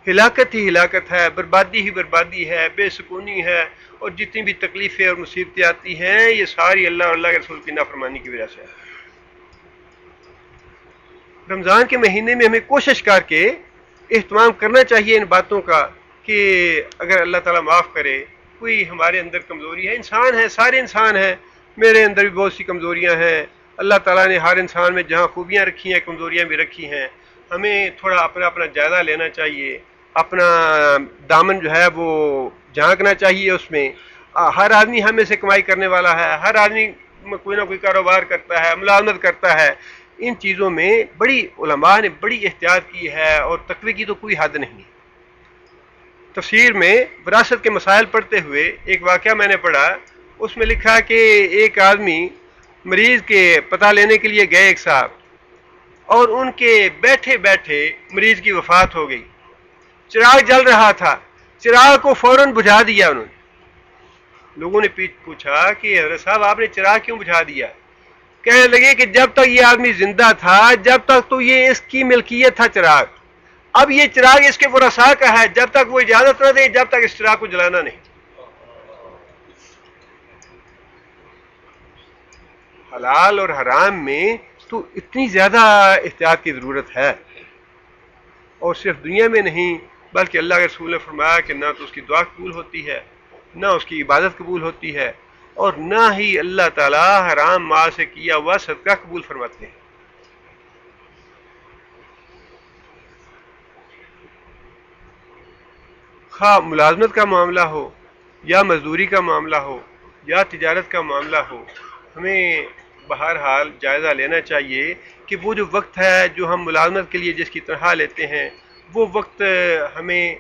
ہلاکت ہی ہلاکت ہے، بربادی ہی بربادی ہے، بے سکونی ہے، اور جتنی بھی تکلیفیں اور مصیبتیں آتی ہیں یہ ساری اللہ اور اللہ کے رسول کی نافرمانی کی وجہ سے ہے۔ رمضان کے مہینے میں ہمیں کوشش کر کے اہتمام کرنا چاہیے ان باتوں کا کہ اگر اللہ تعالیٰ معاف کرے، کوئی ہمارے اندر کمزوری ہے، انسان ہے، سارے انسان ہیں، میرے اندر بھی بہت سی کمزوریاں ہیں، اللہ تعالیٰ نے ہر انسان میں جہاں خوبیاں رکھی ہیں کمزوریاں بھی رکھی ہیں، ہمیں تھوڑا اپنا جائزہ لینا چاہیے، اپنا دامن جو ہے وہ جھانکنا چاہیے اس میں۔ ہر آدمی ہمیں سے کمائی کرنے والا ہے، ہر آدمی کوئی نہ کوئی کاروبار کرتا ہے، ملازمت کرتا ہے، ان چیزوں میں بڑی علماء نے بڑی احتیاط کی ہے اور تقوی کی تو کوئی حد نہیں۔ تفسیر میں وراثت کے مسائل پڑھتے ہوئے ایک واقعہ میں نے پڑھا، اس میں لکھا کہ ایک آدمی مریض کے پتہ لینے کے لیے گئے ایک صاحب، اور ان کے بیٹھے بیٹھے مریض کی وفات ہو گئی، چراغ جل رہا تھا، چراغ کو فوراً بجھا دیا انہوں نے۔ لوگوں نے پوچھا کہ حضرت صاحب آپ نے چراغ کیوں بجھا دیا؟ کہنے لگے کہ جب تک یہ آدمی زندہ تھا جب تک تو یہ اس کی ملکیت تھا چراغ، اب یہ چراغ اس کے ورثاء کا ہے، جب تک وہ اجازت نہ دے جب تک اس چراغ کو جلانا نہیں۔ حلال اور حرام میں تو اتنی زیادہ احتیاط کی ضرورت ہے، اور صرف دنیا میں نہیں بلکہ اللہ کے رسول نے فرمایا کہ نہ تو اس کی دعا قبول ہوتی ہے، نہ اس کی عبادت قبول ہوتی ہے، اور نہ ہی اللہ تعالیٰ حرام مال سے کیا ہوا صدقہ قبول فرماتے ہیں۔ خواہ ملازمت کا معاملہ ہو یا مزدوری کا معاملہ ہو یا تجارت کا معاملہ ہو، ہمیں بہرحال جائزہ لینا چاہیے کہ وہ جو وقت ہے جو ہم ملازمت کے لیے جس کی تنخواہ لیتے ہیں وہ وقت ہمیں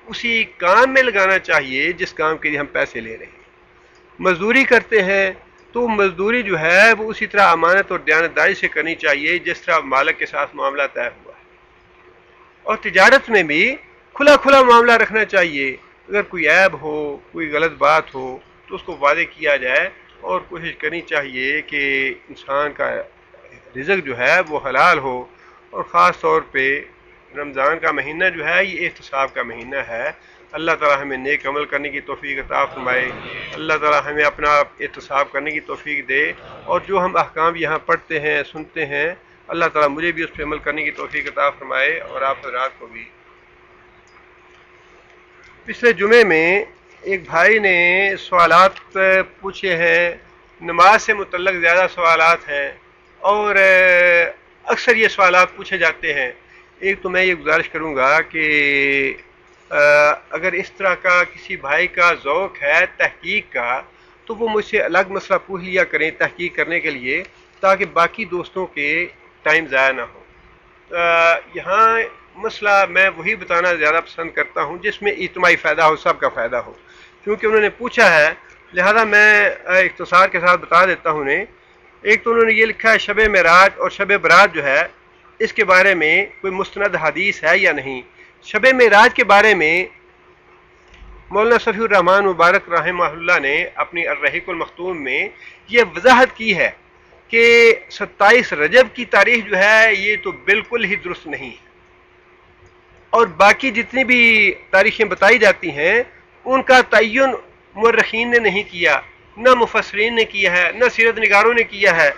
اسی کام میں لگانا چاہیے جس کام کے لیے ہم پیسے لے رہے ہیں۔ مزدوری کرتے ہیں تو مزدوری جو ہے وہ اسی طرح امانت اور دیانتداری سے کرنی چاہیے جس طرح مالک کے ساتھ معاملہ طے ہوا ہے، اور تجارت میں بھی کھلا کھلا معاملہ رکھنا چاہیے، اگر کوئی عیب ہو کوئی غلط بات ہو تو اس کو واضح کیا جائے، اور کوشش کرنی چاہیے کہ انسان کا رزق جو ہے وہ حلال ہو، اور خاص طور پہ رمضان کا مہینہ جو ہے یہ احتساب کا مہینہ ہے۔ اللہ تعالیٰ ہمیں نیک عمل کرنے کی توفیق عطا فرمائے، اللہ تعالیٰ ہمیں اپنا احتساب کرنے کی توفیق دے، اور جو ہم احکام یہاں پڑھتے ہیں سنتے ہیں اللہ تعالیٰ مجھے بھی اس پہ عمل کرنے کی توفیق عطا فرمائے اور آپ حضرات کو بھی۔ پچھلے جمعے میں ایک بھائی نے سوالات پوچھے ہیں نماز سے متعلق زیادہ سوالات ہیں اور اکثر یہ سوالات پوچھے جاتے ہیں. ایک تو میں یہ گزارش کروں گا کہ اگر اس طرح کا کسی بھائی کا ذوق ہے تحقیق کا تو وہ مجھ سے الگ مسئلہ پوچھ لیا کریں تحقیق کرنے کے لیے، تاکہ باقی دوستوں کے ٹائم ضائع نہ ہو. یہاں مسئلہ میں وہی بتانا زیادہ پسند کرتا ہوں جس میں اجتماعی فائدہ ہو، سب کا فائدہ ہو، کیونکہ انہوں نے پوچھا ہے لہذا میں اختصار کے ساتھ بتا دیتا ہوں انہیں. ایک تو انہوں نے یہ لکھا ہے شب معراج اور شب برات جو ہے اس کے بارے میں کوئی مستند حدیث ہے یا نہیں. شب معراج کے بارے میں مولانا صفی الرحمن مبارک رحمہ اللہ نے اپنی الرحیق المختوم میں یہ وضاحت کی ہے کہ 27 رجب کی تاریخ جو ہے یہ تو بالکل ہی درست نہیں ہے، اور باقی جتنی بھی تاریخیں بتائی جاتی ہیں ان کا تعین مورخین نے نہیں کیا، نہ مفسرین نے کیا ہے، نہ سیرت نگاروں نے کیا ہے.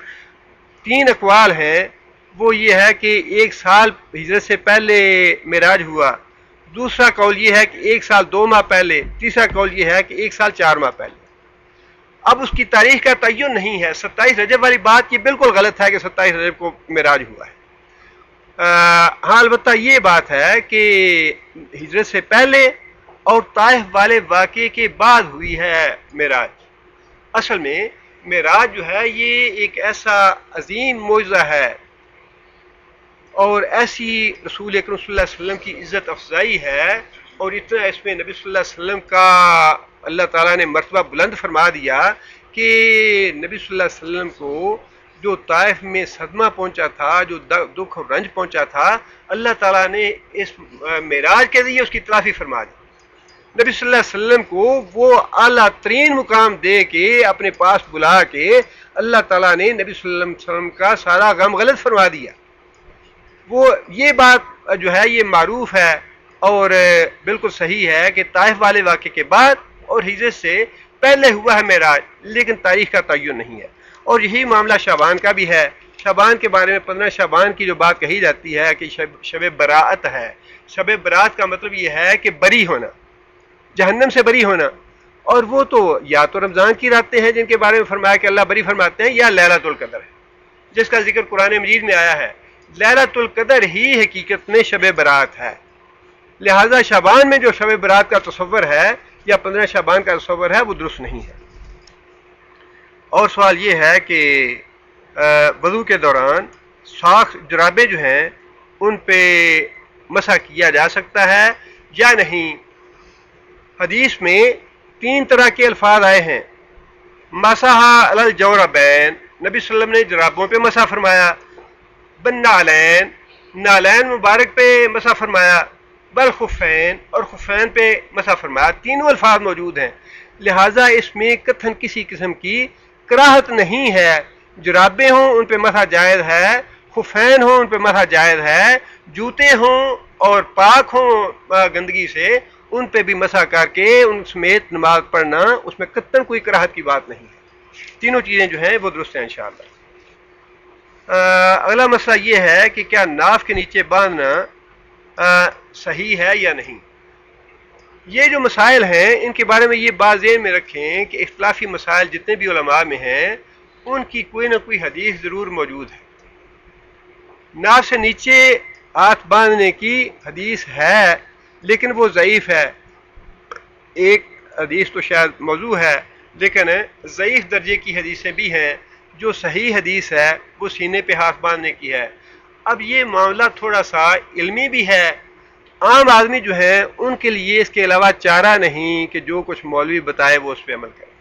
3 اقوال ہیں، وہ یہ ہے کہ 1 سال ہجرت سے پہلے معراج ہوا، دوسرا قول یہ ہے کہ 1 سال 2 ماہ پہلے، تیسرا قول یہ ہے کہ 1 سال 4 ماہ پہلے. اب اس کی تاریخ کا تعین نہیں ہے. 27 رجب والی بات یہ بالکل غلط ہے کہ 27 رجب کو معراج ہوا ہے. ہاں البتہ یہ بات ہے کہ ہجرت سے پہلے اور طائف والے واقعے کے بعد ہوئی ہے معراج. اصل میں معراج جو ہے یہ ایک ایسا عظیم معجزہ ہے اور ایسی رسول اکرم صلی اللہ علیہ وسلم کی عزت افزائی ہے، اور اتنا اس میں نبی صلی اللہ علیہ وسلم کا اللہ تعالیٰ نے مرتبہ بلند فرما دیا کہ نبی صلی اللہ علیہ وسلم کو جو طائف میں صدمہ پہنچا تھا، جو دکھ اور رنج پہنچا تھا، اللہ تعالیٰ نے اس معراج کے ذریعے اس کی تلافی فرما دی. نبی صلی اللہ علیہ وسلم کو وہ اعلیٰ ترین مقام دے کے اپنے پاس بلا کے اللہ تعالیٰ نے نبی صلی اللہ علیہ وسلم کا سارا غم غلط فرما دیا. وہ یہ بات جو ہے یہ معروف ہے اور بالکل صحیح ہے کہ طائف والے واقعے کے بعد اور ہجرت سے پہلے ہوا ہے معراج، لیکن تاریخ کا تعین نہیں ہے. اور یہی معاملہ شعبان کا بھی ہے. شعبان کے بارے میں 15 شعبان کی جو بات کہی جاتی ہے کہ شب براءت ہے. شب برات کا مطلب یہ ہے کہ بری ہونا، جہنم سے بری ہونا، اور وہ تو یا تو رمضان کی راتیں ہیں جن کے بارے میں فرمایا کہ اللہ بری فرماتے ہیں، یا لیلۃ القدر ہے جس کا ذکر قرآن مجید میں آیا ہے. لیلۃ القدر ہی حقیقت میں شب برات ہے. لہذا شعبان میں جو شب برات کا تصور ہے یا 15 شعبان کا تصور ہے وہ درست نہیں ہے. اور سوال یہ ہے کہ وضو کے دوران ساکھ جرابیں جو ہیں ان پہ مسح کیا جا سکتا ہے یا نہیں. حدیث میں 3 طرح کے الفاظ آئے ہیں. مسح علی الجوربین، نبی صلی اللہ علیہ وسلم نے جرابوں پہ مسح فرمایا. بالنعلین، نالین مبارک پہ مسح فرمایا. بالخفین، اور خفین پہ مسح فرمایا. تینوں الفاظ موجود ہیں، لہٰذا اس میں کتھن کسی قسم کی کراہت نہیں ہے. جرابیں ہوں ان پہ مسح جائز ہے، خفین ہوں ان پہ مسح جائز ہے، جوتے ہوں اور پاک ہوں گندگی سے ان پہ بھی مسح کر کے ان سمیت نماز پڑھنا، اس میں قطعاً کوئی کراہت کی بات نہیں ہے. تینوں چیزیں جو ہیں وہ درست ہیں انشاءاللہ. اگلا مسئلہ یہ ہے کہ کیا ناف کے نیچے باندھنا صحیح ہے یا نہیں. یہ جو مسائل ہیں ان کے بارے میں یہ بات ذہن میں رکھیں کہ اختلافی مسائل جتنے بھی علماء میں ہیں ان کی کوئی نہ کوئی حدیث ضرور موجود ہے. ناف سے نیچے ہاتھ باندھنے کی حدیث ہے لیکن وہ ضعیف ہے. ایک حدیث تو شاید موضوع ہے لیکن ضعیف درجے کی حدیثیں بھی ہیں. جو صحیح حدیث ہے وہ سینے پہ ہاتھ باندھنے کی ہے. اب یہ معاملہ تھوڑا سا علمی بھی ہے. عام آدمی جو ہیں ان کے لیے اس کے علاوہ چارہ نہیں کہ جو کچھ مولوی بتائے وہ اس پہ عمل کرے.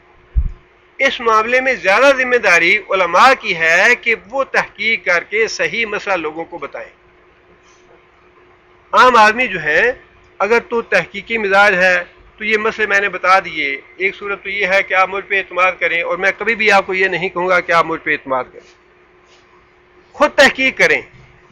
اس معاملے میں زیادہ ذمہ داری علماء کی ہے کہ وہ تحقیق کر کے صحیح مسئلہ لوگوں کو بتائیں. عام آدمی جو ہیں اگر تو تحقیقی مزاج ہے تو یہ مسئلے میں نے بتا دیے. ایک صورت تو یہ ہے کہ آپ مجھ پہ اعتماد کریں، اور میں کبھی بھی آپ کو یہ نہیں کہوں گا کہ آپ مجھ پہ اعتماد کریں. خود تحقیق کریں.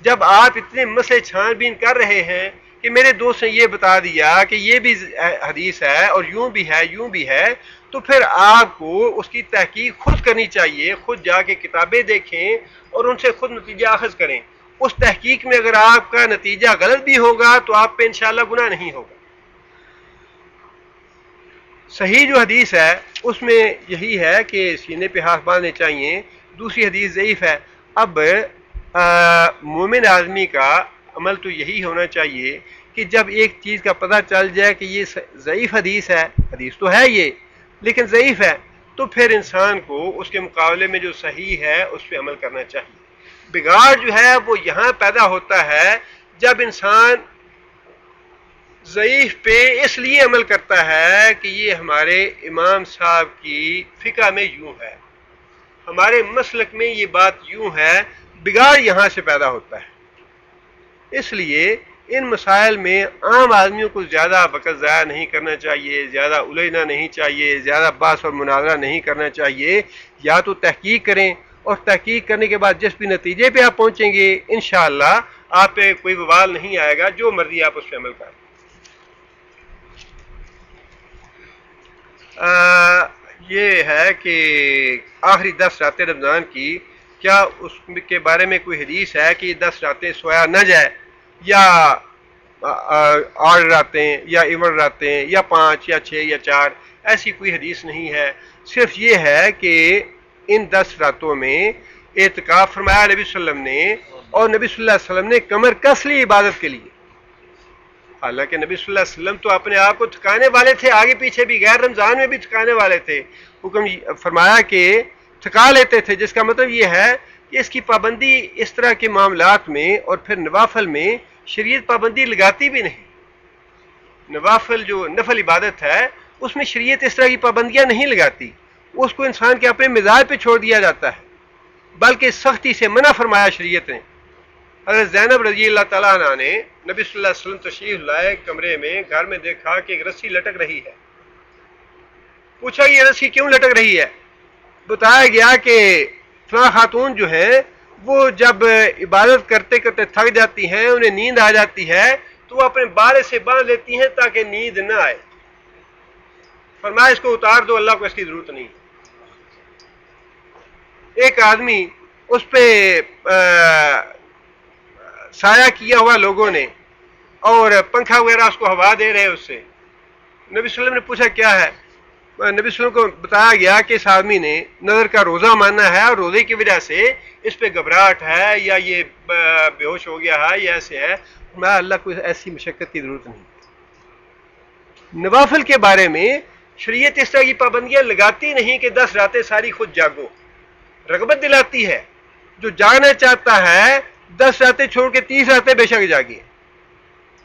جب آپ اتنے مسئلے چھان بین کر رہے ہیں کہ میرے دوست نے یہ بتا دیا کہ یہ بھی حدیث ہے اور یوں بھی ہے یوں بھی ہے، تو پھر آپ کو اس کی تحقیق خود کرنی چاہیے. خود جا کے کتابیں دیکھیں اور ان سے خود نتیجہ اخذ کریں. اس تحقیق میں اگر آپ کا نتیجہ غلط بھی ہوگا تو آپ پہ انشاءاللہ گناہ نہیں ہوگا. صحیح جو حدیث ہے اس میں یہی ہے کہ سینے پہ ہاتھ باندھنے چاہیے. دوسری حدیث ضعیف ہے. اب مومن آدمی کا عمل تو یہی ہونا چاہیے کہ جب ایک چیز کا پتہ چل جائے کہ یہ ضعیف حدیث ہے، حدیث تو ہے یہ لیکن ضعیف ہے، تو پھر انسان کو اس کے مقابلے میں جو صحیح ہے اس پہ عمل کرنا چاہیے. بگاڑ جو ہے وہ یہاں پیدا ہوتا ہے جب انسان ضعیف پہ اس لیے عمل کرتا ہے کہ یہ ہمارے امام صاحب کی فقہ میں یوں ہے، ہمارے مسلک میں یہ بات یوں ہے. بگاڑ یہاں سے پیدا ہوتا ہے. اس لیے ان مسائل میں عام آدمیوں کو زیادہ وقت ضائع نہیں کرنا چاہیے، زیادہ الجھنا نہیں چاہیے، زیادہ بحث اور مناظرہ نہیں کرنا چاہیے. یا تو تحقیق کریں، اور تحقیق کرنے کے بعد جس بھی نتیجے پہ آپ پہنچیں گے انشاءاللہ آپ پہ کوئی بوال نہیں آئے گا، جو مرضی آپ اس پہ عمل کریں. یہ ہے کہ آخری 10 راتیں رمضان کی، کیا اس کے بارے میں کوئی حدیث ہے کہ یہ 10 راتیں سویا نہ جائے، یا 8 راتیں یا ایون راتیں یا 5 یا 6 یا 4؟ ایسی کوئی حدیث نہیں ہے. صرف یہ ہے کہ ان 10 راتوں میں اعتکاف فرمایا نبی صلی اللہ علیہ وسلم نے، اور نبی صلی اللہ علیہ وسلم نے کمر کس لی عبادت کے لیے. حالانکہ نبی صلی اللہ علیہ وسلم تو اپنے آپ کو تھکانے والے تھے، آگے پیچھے بھی، غیر رمضان میں بھی تھکانے والے تھے. حکم فرمایا کہ تھکا لیتے تھے، جس کا مطلب یہ ہے کہ اس کی پابندی اس طرح کے معاملات میں اور پھر نوافل میں شریعت پابندی لگاتی بھی نہیں. نوافل جو نفل عبادت ہے اس میں شریعت اس طرح کی پابندیاں نہیں لگاتی، اس کو انسان کے اپنے مزاج پہ چھوڑ دیا جاتا ہے، بلکہ سختی سے منع فرمایا شریعت نے. حضرت زینب رضی اللہ تعالیٰ عنہ نے نبی صلی اللہ علیہ وسلم تشریف لائے کمرے میں، گھر میں دیکھا کہ ایک رسی لٹک رہی ہے. پوچھا یہ رسی کیوں لٹک رہی ہے؟ بتایا گیا کہ فلاں خاتون جو ہیں وہ جب عبادت کرتے کرتے تھک جاتی ہیں، انہیں نیند آ جاتی ہے تو وہ اپنے بارے سے باندھ لیتی ہیں تاکہ نیند نہ آئے. فرمایا اس کو اتار دو، اللہ کو اس کی ضرورت نہیں. ایک آدمی اس پہ سایہ کیا ہوا لوگوں نے، اور پنکھا وغیرہ اس کو ہوا دے رہے اس سے. نبی صلی اللہ علیہ وسلم نے پوچھا کیا ہے؟ نبی صلی اللہ علیہ وسلم کو بتایا گیا کہ اس آدمی نے نظر کا روزہ ماننا ہے اور روزے کی وجہ سے اس پہ گھبراہٹ ہے، یا یہ بے ہوش ہو گیا ہے، یا ایسے ہے. میں اللہ کو ایسی مشقت کی ضرورت نہیں. نوافل کے بارے میں شریعت اس طرح کی پابندیاں لگاتی نہیں کہ 10 راتیں ساری خود جاگو. رغبت دلاتی ہے، جو جاگنا چاہتا ہے 10 راتیں چھوڑ کے 30 راتیں بے شک جاگے،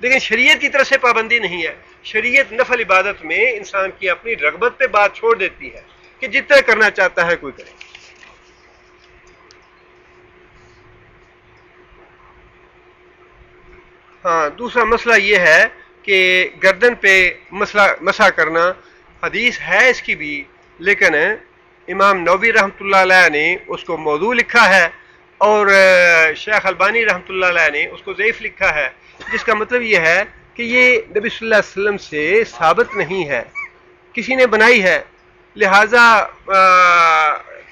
لیکن شریعت کی طرف سے پابندی نہیں ہے. شریعت نفل عبادت میں انسان کی اپنی رغبت پہ بات چھوڑ دیتی ہے کہ جتنا کرنا چاہتا ہے کوئی کرے. ہاں، دوسرا مسئلہ یہ ہے کہ گردن پہ مسح کرنا، حدیث ہے اس کی بھی، لیکن امام نووی رحمۃ اللہ علیہ نے اس کو موضوع لکھا ہے، اور شیخ البانی رحمۃ اللہ علیہ نے اس کو ضعیف لکھا ہے، جس کا مطلب یہ ہے کہ یہ نبی صلی اللہ علیہ وسلم سے ثابت نہیں ہے، کسی نے بنائی ہے. لہٰذا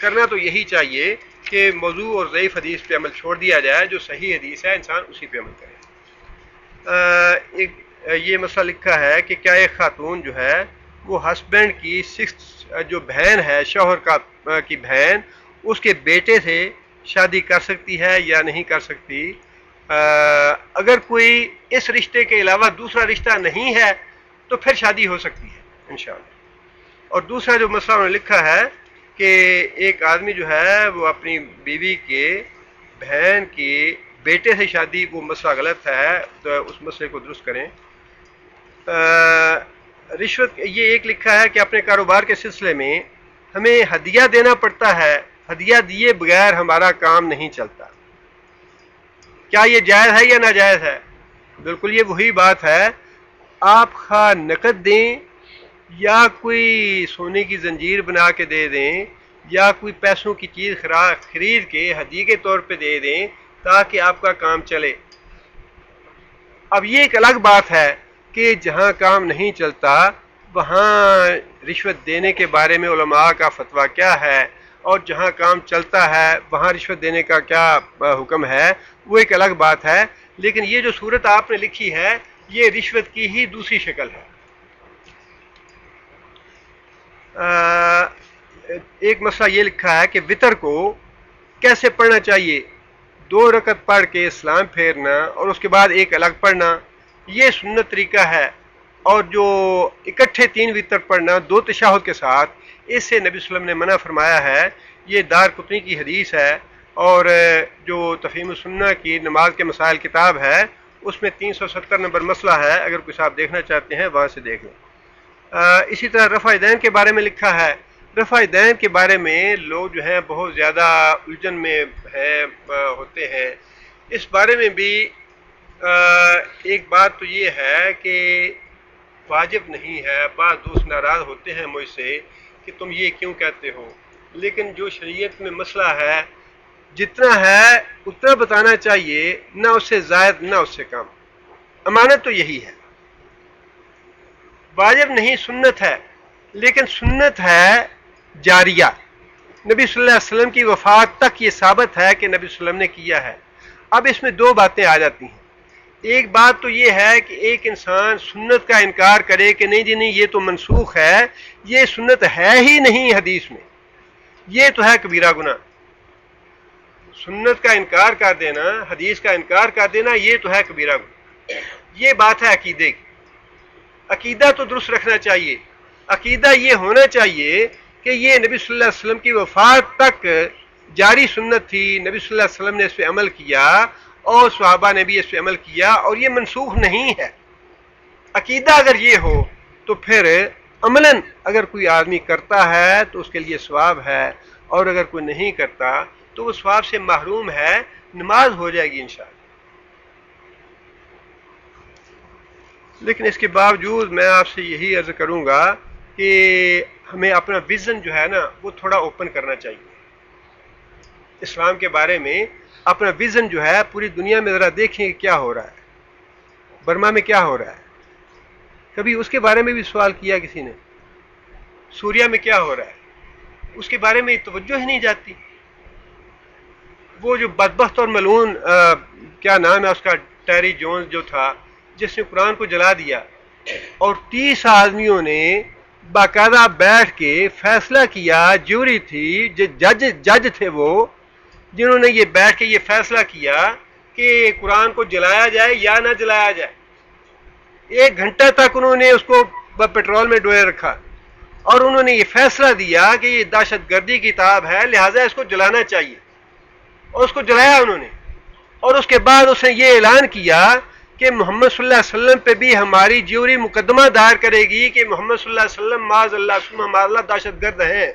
کرنا تو یہی چاہیے کہ موضوع اور ضعیف حدیث پہ عمل چھوڑ دیا جائے، جو صحیح حدیث ہے انسان اسی پہ عمل کرے. یہ مسئلہ لکھا ہے کہ کیا ایک خاتون جو ہے وہ ہسبینڈ کی 6 جو بہن ہے، شوہر کی بہن، اس کے بیٹے سے شادی کر سکتی ہے یا نہیں کر سکتی؟ اگر کوئی اس رشتے کے علاوہ دوسرا رشتہ نہیں ہے تو پھر شادی ہو سکتی ہے انشاءاللہ. اور دوسرا جو مسئلہ انہوں نے لکھا ہے کہ ایک آدمی جو ہے وہ اپنی بیوی کے بہن کی بیٹے سے شادی، وہ مسئلہ غلط ہے، تو اس مسئلے کو درست کریں. رشوت، یہ ایک لکھا ہے کہ اپنے کاروبار کے سلسلے میں ہمیں ہدیہ دینا پڑتا ہے، ہدیہ دیے بغیر ہمارا کام نہیں چلتا. کیا یہ جائز ہے یا ناجائز ہے؟ بالکل یہ وہی بات ہے، آپ خواہ نقد دیں یا کوئی سونے کی زنجیر بنا کے دے دیں یا کوئی پیسوں کی چیز خرید کے ہدیے کے طور پہ دے دیں تاکہ آپ کا کام چلے. اب یہ ایک الگ بات ہے کہ جہاں کام نہیں چلتا وہاں رشوت دینے کے بارے میں علماء کا فتویٰ کیا ہے، اور جہاں کام چلتا ہے وہاں رشوت دینے کا کیا حکم ہے، وہ ایک الگ بات ہے. لیکن یہ جو صورت آپ نے لکھی ہے یہ رشوت کی ہی دوسری شکل ہے. ایک مسئلہ یہ لکھا ہے کہ وطر کو کیسے پڑھنا چاہیے، 2 رکعت پڑھ کے سلام پھیرنا اور اس کے بعد ایک الگ پڑھنا، یہ سنت طریقہ ہے۔ اور جو اکٹھے 3 وطر پڑھنا 2 تشہد کے ساتھ، اس سے نبی صلی اللہ علیہ وسلم نے منع فرمایا ہے۔ یہ دار قطنی کی حدیث ہے، اور جو تفہیم السنہ کی نماز کے مسائل کتاب ہے اس میں 370 نمبر مسئلہ ہے، اگر کچھ آپ دیکھنا چاہتے ہیں وہاں سے دیکھ لیں۔ اسی طرح رفع دین کے بارے میں لکھا ہے۔ رفع دین کے بارے میں لوگ جو ہیں بہت زیادہ الجھن میں ہوتے ہیں۔ اس بارے میں بھی ایک بات تو یہ ہے کہ واجب نہیں ہے۔ بعض دوست ناراض ہوتے ہیں مجھ سے کہ تم یہ کیوں کہتے ہو، لیکن جو شریعت میں مسئلہ ہے جتنا ہے اتنا بتانا چاہیے، نہ اس سے زائد نہ اس سے کم۔ امانت تو یہی ہے، واجب نہیں سنت ہے، لیکن سنت ہے جاریہ، نبی صلی اللہ علیہ وسلم کی وفات تک یہ ثابت ہے کہ نبی صلی اللہ علیہ وسلم نے کیا ہے۔ اب اس میں 2 باتیں آ جاتی ہیں۔ ایک بات تو یہ ہے کہ ایک انسان سنت کا انکار کرے کہ نہیں جی نہیں یہ تو منسوخ ہے، یہ سنت ہے ہی نہیں حدیث میں، یہ تو ہے کبیرہ گناہ۔ سنت کا انکار کر دینا، حدیث کا انکار کر دینا، یہ تو ہے کبیرہ گناہ۔ یہ بات ہے عقیدے کی۔ عقیدہ تو درست رکھنا چاہیے۔ عقیدہ یہ ہونا چاہیے کہ یہ نبی صلی اللہ علیہ وسلم کی وفات تک جاری سنت تھی، نبی صلی اللہ علیہ وسلم نے اس پہ عمل کیا اور صحابہ نے بھی اس پہ عمل کیا، اور یہ منسوخ نہیں ہے۔ عقیدہ اگر یہ ہو تو پھر عملاً اگر کوئی آدمی کرتا ہے تو اس کے لیے ثواب ہے، اور اگر کوئی نہیں کرتا تو وہ ثواب سے محروم ہے، نماز ہو جائے گی انشاءاللہ۔ لیکن اس کے باوجود میں آپ سے یہی عرض کروں گا کہ ہمیں اپنا ویژن جو ہے نا وہ تھوڑا اوپن کرنا چاہیے۔ اسلام کے بارے میں اپنا ویژن جو ہے پوری دنیا میں ذرا دیکھیں کہ کیا ہو رہا ہے، برما میں کیا ہو رہا ہے، کبھی اس کے بارے میں بھی سوال کیا کسی نے؟ سوریا میں کیا ہو رہا ہے، اس کے بارے میں توجہ ہی نہیں جاتی۔ وہ جو بدبخت اور ملعون کیا نام ہے اس کا، ٹیری جونز جو تھا، جس نے قرآن کو جلا دیا، اور 30 آدمیوں نے باقاعدہ بیٹھ کے فیصلہ کیا، جوری تھی، جج تھے وہ، جنہوں نے یہ بیٹھ کے یہ فیصلہ کیا کہ قرآن کو جلایا جائے یا نہ جلایا جائے۔ 1 گھنٹہ تک انہوں نے اس کو پیٹرول میں ڈوئے رکھا، اور انہوں نے یہ فیصلہ دیا کہ یہ دہشت گردی کی کتاب ہے، لہٰذا اس کو جلانا چاہیے، اور اس کو جلایا انہوں نے۔ اور اس کے بعد اس نے یہ اعلان کیا کہ محمد صلی اللہ علیہ وسلم پہ بھی ہماری جیوری مقدمہ دائر کرے گی کہ محمد صلی اللہ علیہ وسلم معاذ اللہ ثم معاذ اللہ دہشت گرد ہیں،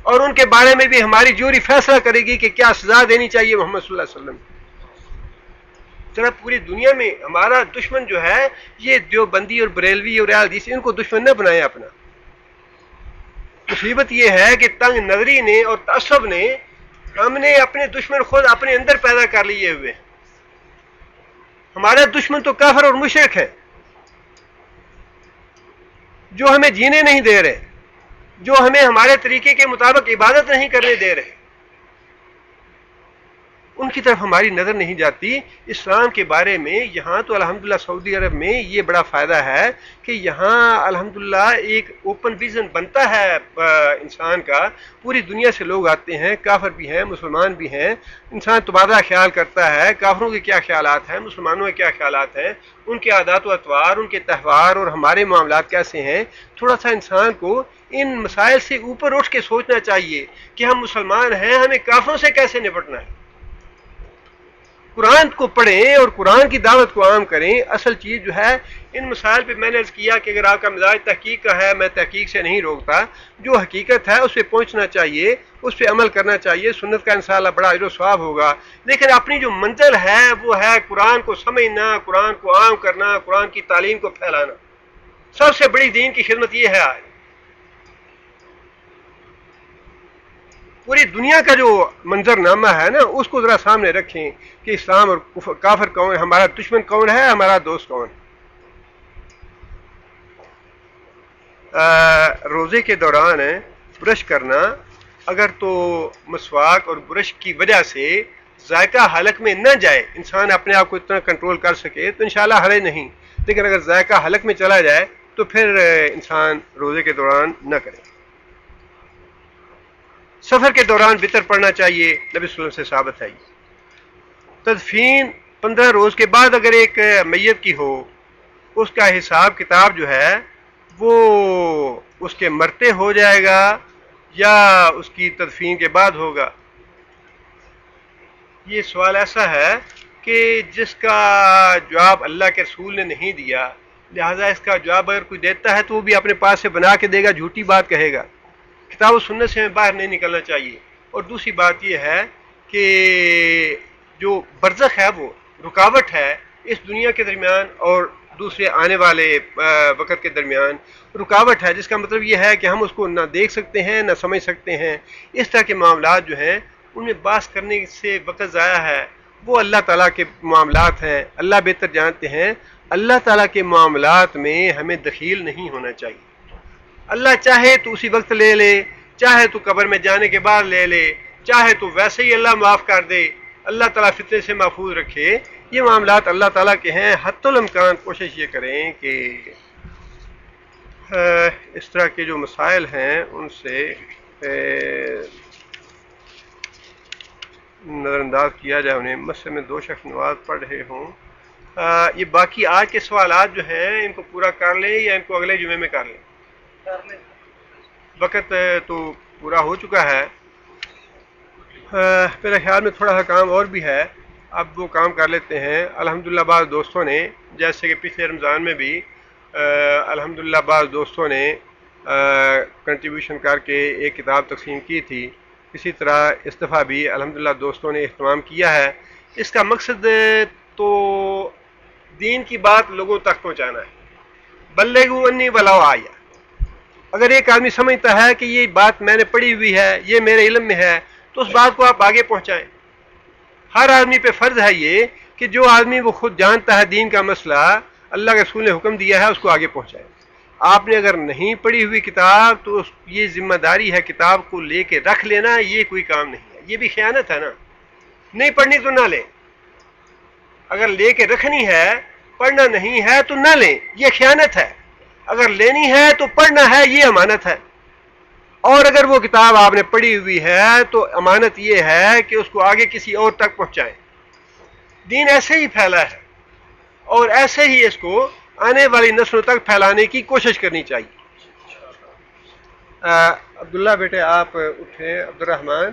اور ان کے بارے میں بھی ہماری جیوری فیصلہ کرے گی کہ کیا سزا دینی چاہیے محمد صلی اللہ علیہ وسلم۔ ذرا پوری دنیا میں ہمارا دشمن جو ہے یہ دیوبندی اور بریلوی اور اہل حدیث، ان کو دشمن نہ بنائے اپنا۔ مصیبت یہ ہے کہ تنگ نظری نے اور تعصب نے، ہم نے اپنے دشمن خود اپنے اندر پیدا کر لیے ہوئے ہیں۔ ہمارا دشمن تو کافر اور مشرک ہے، جو ہمیں جینے نہیں دے رہے، جو ہمیں ہمارے طریقے کے مطابق عبادت نہیں کرنے دے رہے، ان کی طرف ہماری نظر نہیں جاتی۔ اسلام کے بارے میں یہاں تو الحمدللہ سعودی عرب میں یہ بڑا فائدہ ہے کہ یہاں الحمدللہ ایک اوپن ویژن بنتا ہے انسان کا، پوری دنیا سے لوگ آتے ہیں، کافر بھی ہیں مسلمان بھی ہیں، انسان تبادلہ خیال کرتا ہے، کافروں کے کیا خیالات ہیں، مسلمانوں کے کیا خیالات ہیں، ان کے عادات و اطوار، ان کے تہوار اور ہمارے معاملات کیسے ہیں۔ تھوڑا سا انسان کو ان مسائل سے اوپر اٹھ کے سوچنا چاہیے کہ ہم مسلمان ہیں، ہمیں کافروں سے کیسے نپٹنا ہے۔ قرآن کو پڑھیں اور قرآن کی دعوت کو عام کریں۔ اصل چیز جو ہے ان مسائل پہ میں نے عرض کیا کہ اگر آپ کا مزاج تحقیق کا ہے، میں تحقیق سے نہیں روکتا، جو حقیقت ہے اس پہ پہنچنا چاہیے، اس پہ عمل کرنا چاہیے، سنت کا انشاءاللہ بڑا اجر و ثواب ہوگا۔ لیکن اپنی جو منزل ہے وہ ہے قرآن کو سمجھنا، قرآن کو عام کرنا، قرآن کی تعلیم کو پھیلانا۔ سب سے بڑی دین کی خدمت یہ ہے آج۔ پوری دنیا کا جو منظر نامہ ہے نا اس کو ذرا سامنے رکھیں کہ اسلام اور کافر کون ہے، ہمارا دشمن کون ہے، ہمارا دوست کون ہے۔ روزے کے دوران برش کرنا، اگر تو مسواک اور برش کی وجہ سے ذائقہ حلق میں نہ جائے، انسان اپنے آپ کو اتنا کنٹرول کر سکے تو انشاءاللہ حرج نہیں، لیکن اگر ذائقہ حلق میں چلا جائے تو پھر انسان روزے کے دوران نہ کرے. سفر کے دوران وطر پڑھنا چاہیے، نبی صلی اللہ علیہ وسلم سے ثابت ہے. تدفین 15 روز کے بعد اگر ایک میت کی ہو، اس کا حساب کتاب جو ہے وہ اس کے مرتے ہو جائے گا یا اس کی تدفین کے بعد ہوگا. یہ سوال ایسا ہے کہ جس کا جواب اللہ کے رسول نے نہیں دیا، لہذا اس کا جواب اگر کوئی دیتا ہے تو وہ بھی اپنے پاس سے بنا کے دے گا، جھوٹی بات کہے گا. کتاب و سنت سے ہمیں باہر نہیں نکلنا چاہیے. اور دوسری بات یہ ہے کہ جو برزخ ہے وہ رکاوٹ ہے اس دنیا کے درمیان اور دوسرے آنے والے وقت کے درمیان رکاوٹ ہے، جس کا مطلب یہ ہے کہ ہم اس کو نہ دیکھ سکتے ہیں نہ سمجھ سکتے ہیں. اس طرح کے معاملات جو ہیں ان میں بحث کرنے سے وقت ضائع ہے. وہ اللہ تعالیٰ کے معاملات ہیں، اللہ بہتر جانتے ہیں. اللہ تعالیٰ کے معاملات میں ہمیں دخیل نہیں ہونا چاہیے. اللہ چاہے تو اسی وقت لے لے، چاہے تو قبر میں جانے کے بعد لے لے، چاہے تو ویسے ہی اللہ معاف کر دے. اللہ تعالیٰ فتنے سے محفوظ رکھے. یہ معاملات اللہ تعالیٰ کے ہیں. حتی الامکان کوشش یہ کریں کہ اس طرح کے جو مسائل ہیں ان سے نظر انداز کیا جائے انہیں. مسجد میں 2 شخص نماز پڑھ رہے ہوں. یہ باقی آج کے سوالات جو ہیں ان کو پورا کر لیں یا ان کو اگلے جمعے میں کر لیں؟ وقت تو پورا ہو چکا ہے. میرے خیال میں تھوڑا سا کام اور بھی ہے، اب وہ کام کر لیتے ہیں. الحمدللہ بعض دوستوں نے، جیسے کہ پچھلے رمضان میں بھی الحمدللہ بعض دوستوں نے کنٹریبیوشن کر کے ایک کتاب تقسیم کی تھی. اسی طرح اس دفعہ بھی الحمدللہ دوستوں نے اہتمام کیا ہے. اس کا مقصد تو دین کی بات لوگوں تک پہنچانا ہے. بلغوا انی ولو آیا. اگر ایک آدمی سمجھتا ہے کہ یہ بات میں نے پڑھی ہوئی ہے، یہ میرے علم میں ہے، تو اس بات کو آپ آگے پہنچائیں. ہر آدمی پہ فرض ہے یہ کہ جو آدمی وہ خود جانتا ہے دین کا مسئلہ، اللہ کے رسول نے حکم دیا ہے، اس کو آگے پہنچائیں. آپ نے اگر نہیں پڑھی ہوئی کتاب تو یہ ذمہ داری ہے کتاب کو لے کے رکھ لینا. یہ کوئی کام نہیں ہے، یہ بھی خیانت ہے نا. نہیں پڑھنی تو نہ لیں. اگر لے کے رکھنی ہے، پڑھنا نہیں ہے تو نہ لیں، یہ خیانت ہے. اگر لینی ہے تو پڑھنا ہے، یہ امانت ہے. اور اگر وہ کتاب آپ نے پڑھی ہوئی ہے تو امانت یہ ہے کہ اس کو آگے کسی اور تک پہنچائیں. دین ایسے ہی پھیلا ہے اور ایسے ہی اس کو آنے والی نسلوں تک پھیلانے کی کوشش کرنی چاہیے. عبداللہ بیٹے آپ اٹھیں. عبد الرحمن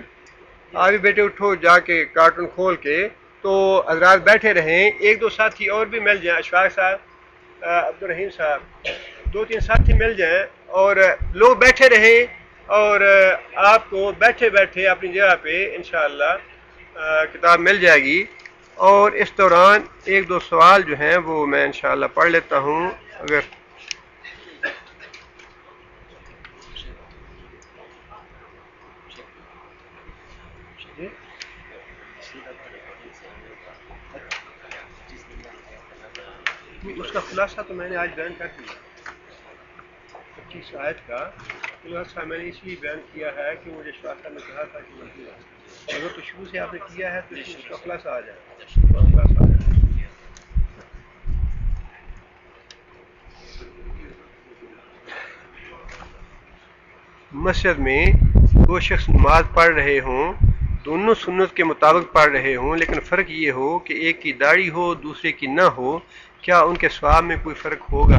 آپ بھی بیٹے اٹھو، جا کے کارٹون کھول کے. تو حضرات بیٹھے رہیں، 1-2 ساتھی اور بھی مل جائیں. اشفاق صاحب، عبد الرحیم صاحب، 2-3 ساتھی مل جائیں اور لوگ بیٹھے رہیں. اور آپ کو بیٹھے بیٹھے اپنی جگہ پہ انشاءاللہ کتاب مل جائے گی. اور اس دوران 1-2 سوال جو ہیں وہ میں انشاءاللہ پڑھ لیتا ہوں. اگر اس کا خلاصہ تو میں نے آج بیان کر دیا. 25 آیت کا خلاصہ میں نے اس لیے بیان کیا ہے کہ مجھے شاہ نے کہا تھا کہ منظور ہے. اگر تو شروع سے آپ نے کیا ہے تو اس کا خلاصہ آ جائے. مسجد میں 2 شخص نماز پڑھ رہے ہوں، دونوں سنت کے مطابق پڑھ رہے ہوں، لیکن فرق یہ ہو کہ ایک کی داڑھی ہو دوسرے کی نہ ہو، کیا ان کے ثواب میں کوئی فرق ہوگا؟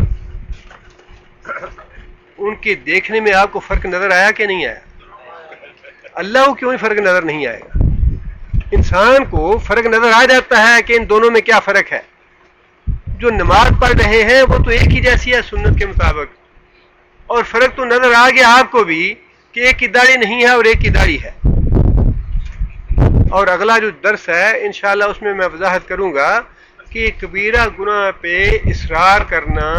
ان کے دیکھنے میں آپ کو فرق نظر آیا کہ نہیں آیا؟ اللہ کو کیوں فرق نظر نہیں آئے گا؟ انسان کو فرق نظر آ جاتا ہے کہ ان دونوں میں کیا فرق ہے. جو نماز پڑھ رہے ہیں وہ تو ایک ہی جیسی ہے سنت کے مطابق، اور فرق تو نظر آ گیا آپ کو بھی کہ ایک کی داڑھی نہیں ہے اور ایک کی داڑھی ہے. اور اگلا جو درس ہے انشاءاللہ اس میں وضاحت کروں گا کہ کبیرہ گناہ پہ اصرار کرنا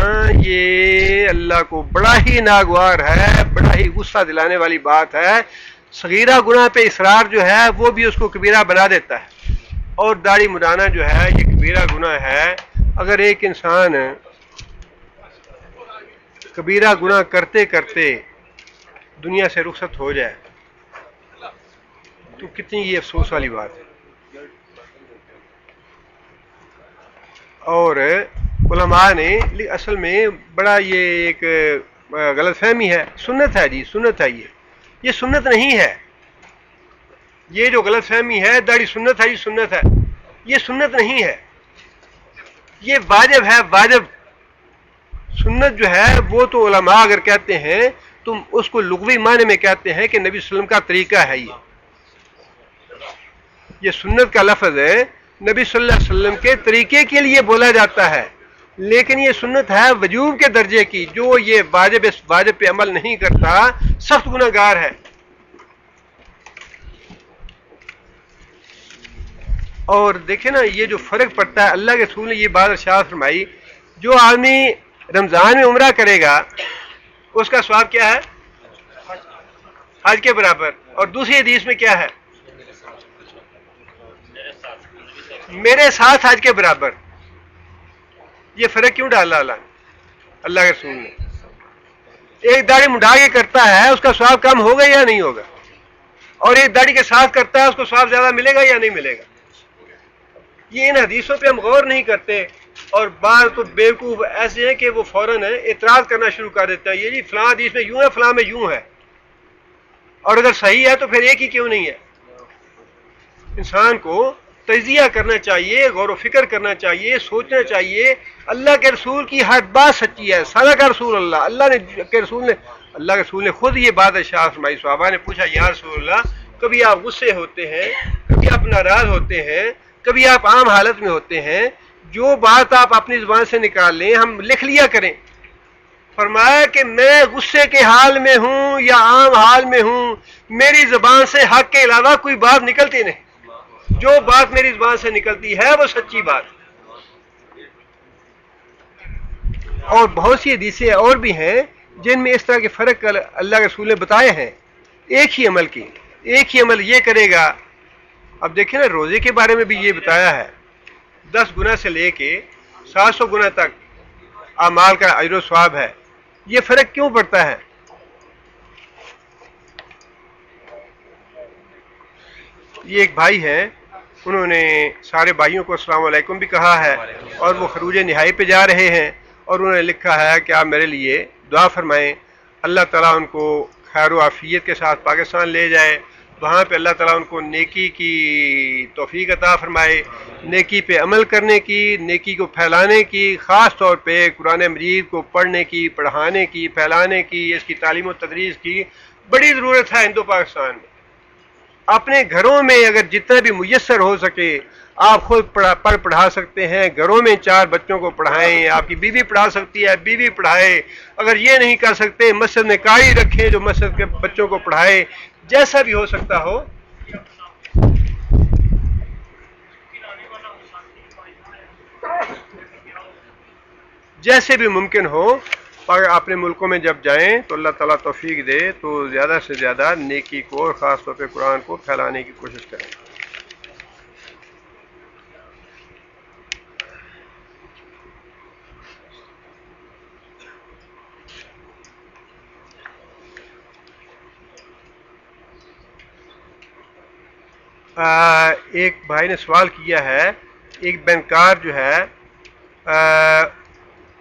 یہ اللہ کو بڑا ہی ناگوار ہے، بڑا ہی غصہ دلانے والی بات ہے. صغیرہ گناہ پہ اصرار جو ہے وہ بھی اس کو کبیرہ بنا دیتا ہے، اور داڑھی مڈانا جو ہے یہ کبیرہ گناہ ہے. اگر ایک انسان کبیرہ گناہ کرتے کرتے دنیا سے رخصت ہو جائے تو کتنی یہ افسوس والی بات ہے. اور علماء نے اصل میں بڑا یہ ایک غلط فہمی ہے. سنت ہے جی، سنت ہے. یہ سنت نہیں ہے. یہ جو غلط فہمی ہے داڑھی سنت ہے، یہ سنت ہے، یہ سنت نہیں ہے، یہ واجب ہے. واجب سنت جو ہے وہ تو علماء اگر کہتے ہیں تم اس کو لغوی معنی میں کہتے ہیں کہ نبی صلی اللہ علیہ وسلم کا طریقہ ہے. یہ سنت کا لفظ ہے، نبی صلی اللہ علیہ وسلم کے طریقے کے لیے بولا جاتا ہے، لیکن یہ سنت ہے وجوب کے درجے کی. جو یہ واجب پہ عمل نہیں کرتا سخت گناہ گار ہے. اور دیکھیں نا یہ جو فرق پڑتا ہے، اللہ کے رسول نے یہ بات ارشاد فرمائی، جو آدمی رمضان میں عمرہ کرے گا اس کا ثواب کیا ہے؟ حج کے برابر. اور دوسری حدیث میں کیا ہے؟ میرے ساتھ حج کے برابر. یہ فرق کیوں ڈالا اللہ کے رسول نے؟ ایک داڑھی منڈا کے کرتا ہے اس کا ثواب کم ہوگا یا نہیں ہوگا؟ اور ایک داڑھی کے ساتھ کرتا ہے اس کو ثواب زیادہ ملے گا یا نہیں ملے گا؟ یہ ان حدیثوں پہ ہم غور نہیں کرتے. اور بعض تو بیوقوف ایسے ہیں کہ وہ فوراً اعتراض کرنا شروع کر دیتے ہیں، یہ جی فلاں حدیث میں یوں ہے، فلاں میں یوں ہے، اور اگر صحیح ہے تو پھر ایک ہی کیوں نہیں ہے؟ انسان کو تجزیہ کرنا چاہیے، غور و فکر کرنا چاہیے، سوچنا چاہیے. اللہ کے رسول کی ہر بات سچی ہے. صدق رسول اللہ. اللہ کے رسول نے خود یہ بات ارشاد فرمائی. صحابہ نے پوچھا یا رسول اللہ کبھی آپ غصے ہوتے ہیں، کبھی آپ ناراض ہوتے ہیں، کبھی آپ عام حالت میں ہوتے ہیں، جو بات آپ اپنی زبان سے نکال لیں ہم لکھ لیا کریں. فرمایا کہ میں غصے کے حال میں ہوں یا عام حال میں ہوں، میری زبان سے حق کے علاوہ کوئی بات نکلتی نہیں. جو بات میری زبان سے نکلتی ہے وہ سچی بات. اور بہت سی حدیثیں اور بھی ہیں جن میں اس طرح کے فرق اللہ کے رسول نے بتائے ہیں. ایک ہی عمل کی، ایک ہی عمل یہ کرے گا. اب دیکھیں نا روزے کے بارے میں بھی یہ بتایا ہے، 10 گنا سے لے کے 700 گنا تک اعمال کا اجر و ثواب ہے. یہ فرق کیوں پڑتا ہے؟ یہ ایک بھائی ہیں، انہوں نے سارے بھائیوں کو السلام علیکم بھی کہا ہے، اور وہ خروج نہائی پہ جا رہے ہیں، اور انہوں نے لکھا ہے کہ آپ میرے لیے دعا فرمائیں. اللہ تعالیٰ ان کو خیر و عافیت کے ساتھ پاکستان لے جائے، وہاں پہ اللہ تعالیٰ ان کو نیکی کی توفیق عطا فرمائے، نیکی پہ عمل کرنے کی، نیکی کو پھیلانے کی، خاص طور پہ قرآن مجید کو پڑھنے کی، پڑھانے کی، پھیلانے کی، اس کی تعلیم و تدریس کی بڑی ضرورت ہے ہندو پاکستان میں. اپنے گھروں میں اگر جتنا بھی میسر ہو سکے آپ خود پڑھا سکتے ہیں. گھروں میں 4 بچوں کو پڑھائیں، آپ کی بیوی پڑھا سکتی ہے، بیوی پڑھائے. اگر یہ نہیں کر سکتے مسجد میں قاری رکھیں جو مسجد کے بچوں کو پڑھائے. جیسا بھی ہو سکتا ہو، جیسے بھی ممکن ہو، اپنے ملکوں میں جب جائیں تو اللہ تعالیٰ توفیق دے تو زیادہ سے زیادہ نیکی کو اور خاص طور پہ قرآن کو پھیلانے کی کوشش کریں. ایک بھائی نے سوال کیا ہے، ایک بینکار جو ہے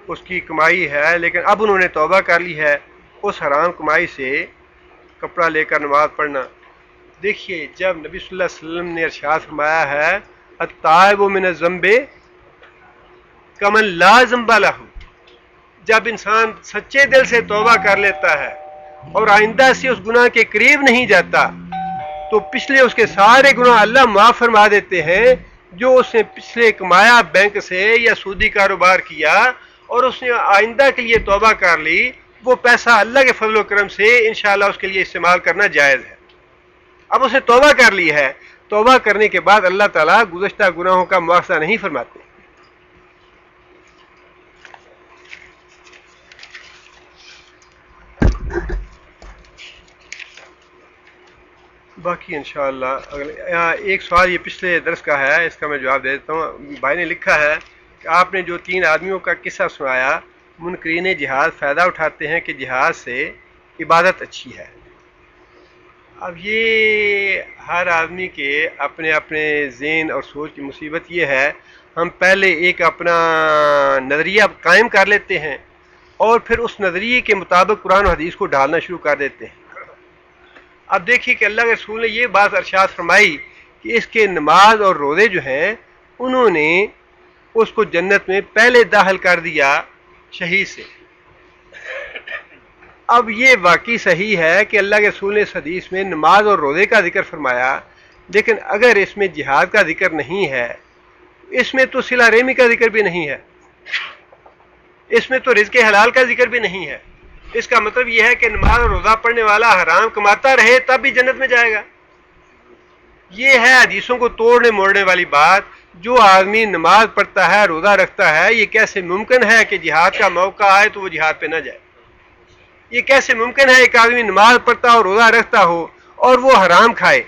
اس کی کمائی ہے لیکن اب انہوں نے توبہ کر لی ہے اس حرام کمائی سے کپڑا لے کر نماز پڑھنا. دیکھیے جب نبی صلی اللہ علیہ وسلم نے ارشاد فرمایا ہے التائب من الذنب کمن لا ذنب لہ، جب انسان سچے دل سے توبہ کر لیتا ہے اور آئندہ سے اس گناہ کے قریب نہیں جاتا تو پچھلے اس کے سارے گناہ اللہ معاف فرما دیتے ہیں. جو اس نے پچھلے کمایا بینک سے یا سودی کاروبار کیا اور اس نے آئندہ کے لیے توبہ کر لی، وہ پیسہ اللہ کے فضل و کرم سے انشاءاللہ اس کے لیے استعمال کرنا جائز ہے. اب اس نے توبہ کر لی ہے، توبہ کرنے کے بعد اللہ تعالیٰ گزشتہ گناہوں کا مواخذہ نہیں فرماتے. باقی انشاءاللہ ایک سوال یہ پچھلے درس کا ہے، اس کا میں جواب دے دیتا ہوں. بھائی نے لکھا ہے کہ آپ نے جو 3 آدمیوں کا قصہ سنایا، منکرین جہاد فائدہ اٹھاتے ہیں کہ جہاد سے عبادت اچھی ہے. اب یہ ہر آدمی کے اپنے اپنے ذہن اور سوچ کی مصیبت یہ ہے، ہم پہلے ایک اپنا نظریہ قائم کر لیتے ہیں اور پھر اس نظریے کے مطابق قرآن و حدیث کو ڈالنا شروع کر دیتے ہیں۔ اب دیکھیے کہ اللہ کے رسول نے یہ بات ارشاد فرمائی کہ اس کے نماز اور روزے جو ہیں انہوں نے اس کو جنت میں پہلے داخل کر دیا شہید سے۔ اب یہ واقعی صحیح ہے کہ اللہ کے رسول نے اس حدیث میں نماز اور روزے کا ذکر فرمایا، لیکن اگر اس میں جہاد کا ذکر نہیں ہے، اس میں تو صلہ رحمی کا ذکر بھی نہیں ہے، اس میں تو رزق حلال کا ذکر بھی نہیں ہے، اس کا مطلب یہ ہے کہ نماز اور روزہ پڑھنے والا حرام کماتا رہے تب بھی جنت میں جائے گا۔ یہ ہے حدیثوں کو توڑنے موڑنے والی بات۔ جو آدمی نماز پڑھتا ہے، روزہ رکھتا ہے، یہ کیسے ممکن ہے کہ جہاد کا موقع آئے تو وہ جہاد پہ نہ جائے؟ یہ کیسے ممکن ہے ایک آدمی نماز پڑھتا ہو، روزہ رکھتا ہو اور وہ حرام کھائے؟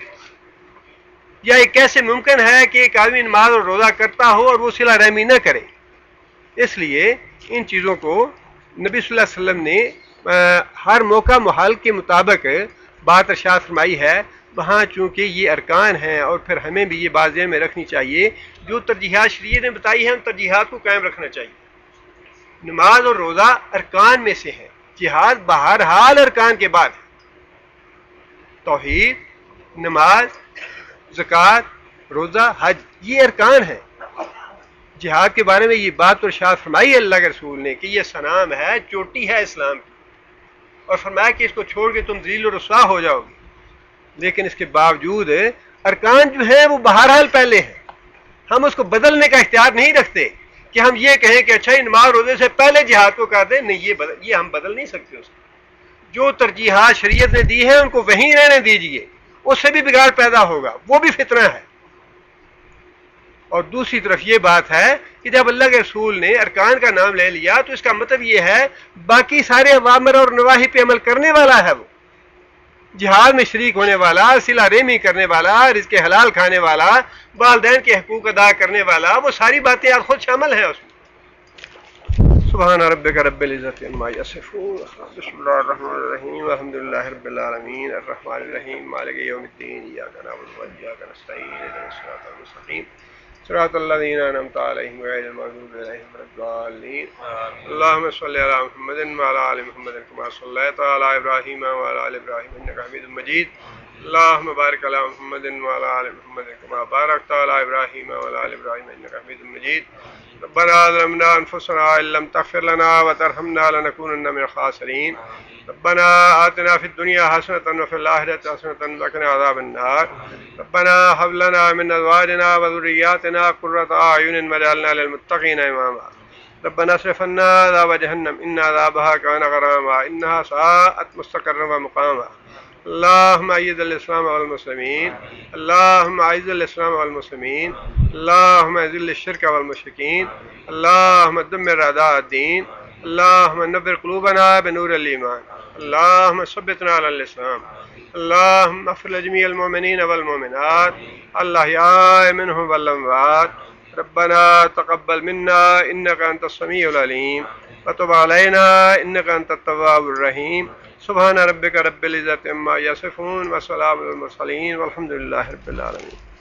یا یہ کیسے ممکن ہے کہ ایک آدمی نماز اور روزہ کرتا ہو اور وہ صلہ رحمی نہ کرے؟ اس لیے ان چیزوں کو نبی صلی اللہ علیہ وسلم نے ہر موقع محال کے مطابق بات ارشاد فرمائی ہے۔ وہاں چونکہ یہ ارکان ہیں اور پھر ہمیں بھی یہ بات ذہن میں رکھنی چاہیے، جو ترجیحات شریعت نے بتائی ہیں ان ترجیحات کو قائم رکھنا چاہیے۔ نماز اور روزہ ارکان میں سے ہیں، جہاد بہرحال ارکان کے بعد ہے۔ توحید، نماز، زکوٰۃ، روزہ، حج، یہ ارکان ہیں۔ جہاد کے بارے میں یہ بات تو ارشاد فرمائی اللہ کے رسول نے کہ یہ صنم ہے، چوٹی ہے اسلام کی، اور فرمایا کہ اس کو چھوڑ کے تم ذلیل و رسوا ہو جاؤ گے۔ لیکن اس کے باوجود ارکان جو ہیں وہ بہرحال پہلے ہیں۔ ہم اس کو بدلنے کا اختیار نہیں رکھتے کہ ہم یہ کہیں کہ اچھا نماز روزے سے پہلے جہاد کو کر دیں، نہیں، یہ ہم بدل نہیں سکتے۔ اس کو جو ترجیحات شریعت نے دی ہیں ان کو وہیں رہنے دیجئے، اس سے بھی بگاڑ پیدا ہوگا، وہ بھی فتنہ ہے۔ اور دوسری طرف یہ بات ہے کہ جب اللہ کے رسول نے ارکان کا نام لے لیا تو اس کا مطلب یہ ہے باقی سارے اوامر اور نواہی پہ عمل کرنے والا ہے، وہ جہاد میں شریک ہونے والا، صلہ رحمی کرنے والا، رزق حلال کھانے والا، والدین کے حقوق ادا کرنے والا، وہ ساری باتیں آپ خود شامل ہیں اس میں۔ سبحان ربک رب العزت عما یصفون، بسم اللہ الرحمن الرحیم، الحمد للہ رب العالمین، الرحمن الرحیم، مالک یوم الدین، ایاک نعبد و ایاک نستعین، اهدنا الصراط المستقیم، صراط الذین انعمت علیہم غیر المغضوب علیہم ولا الضالین۔ اللهم صل علی محمد وعلی آل محمد کما صلیت علی ابراہیم وعلی آل ابراہیم انک حمید مجید۔ اللهم بارک علی محمد وعلی آل محمد کما بارکت علی ابراہیم وعلی آل ابراہیم انک حمید مجید۔ ربنا ظلمنا انفسنا ان لم تغفر لنا وترحمنا لنكونن من الخاسرین۔ ربنا آتنا فی الدنیا حسنۃ وفی الآخرۃ حسنۃ وقنا عذاب النار۔ ربنا هب لنا من ازواجنا وذرياتنا قرة اعین واجعلنا للمتقین اماما۔ ربنا اصرف عنا عذاب جہنم ان عذابها كان غراما انها ساءت مستقرا ومقاما۔ اللهم اعز الاسلام والمسلمین، اللهم اعز الاسلام والمسلمین، اللهم اذل الشرك والمشركين، اللهم دمر اعداء الدين، اللهم نور قلوبنا بنور الايمان، اللهم ثبتنا على الاسلام، اللهم اغفر لجميع المؤمنين والمؤمنات الاحياء منهم والاموات۔ ربنا تقبل منا انك انت السميع العليم وتب علينا انك انت التواب الرحيم۔ سبحان ربك رب العزة عما يصفون وسلام على المرسلين والحمد لله رب العالمين۔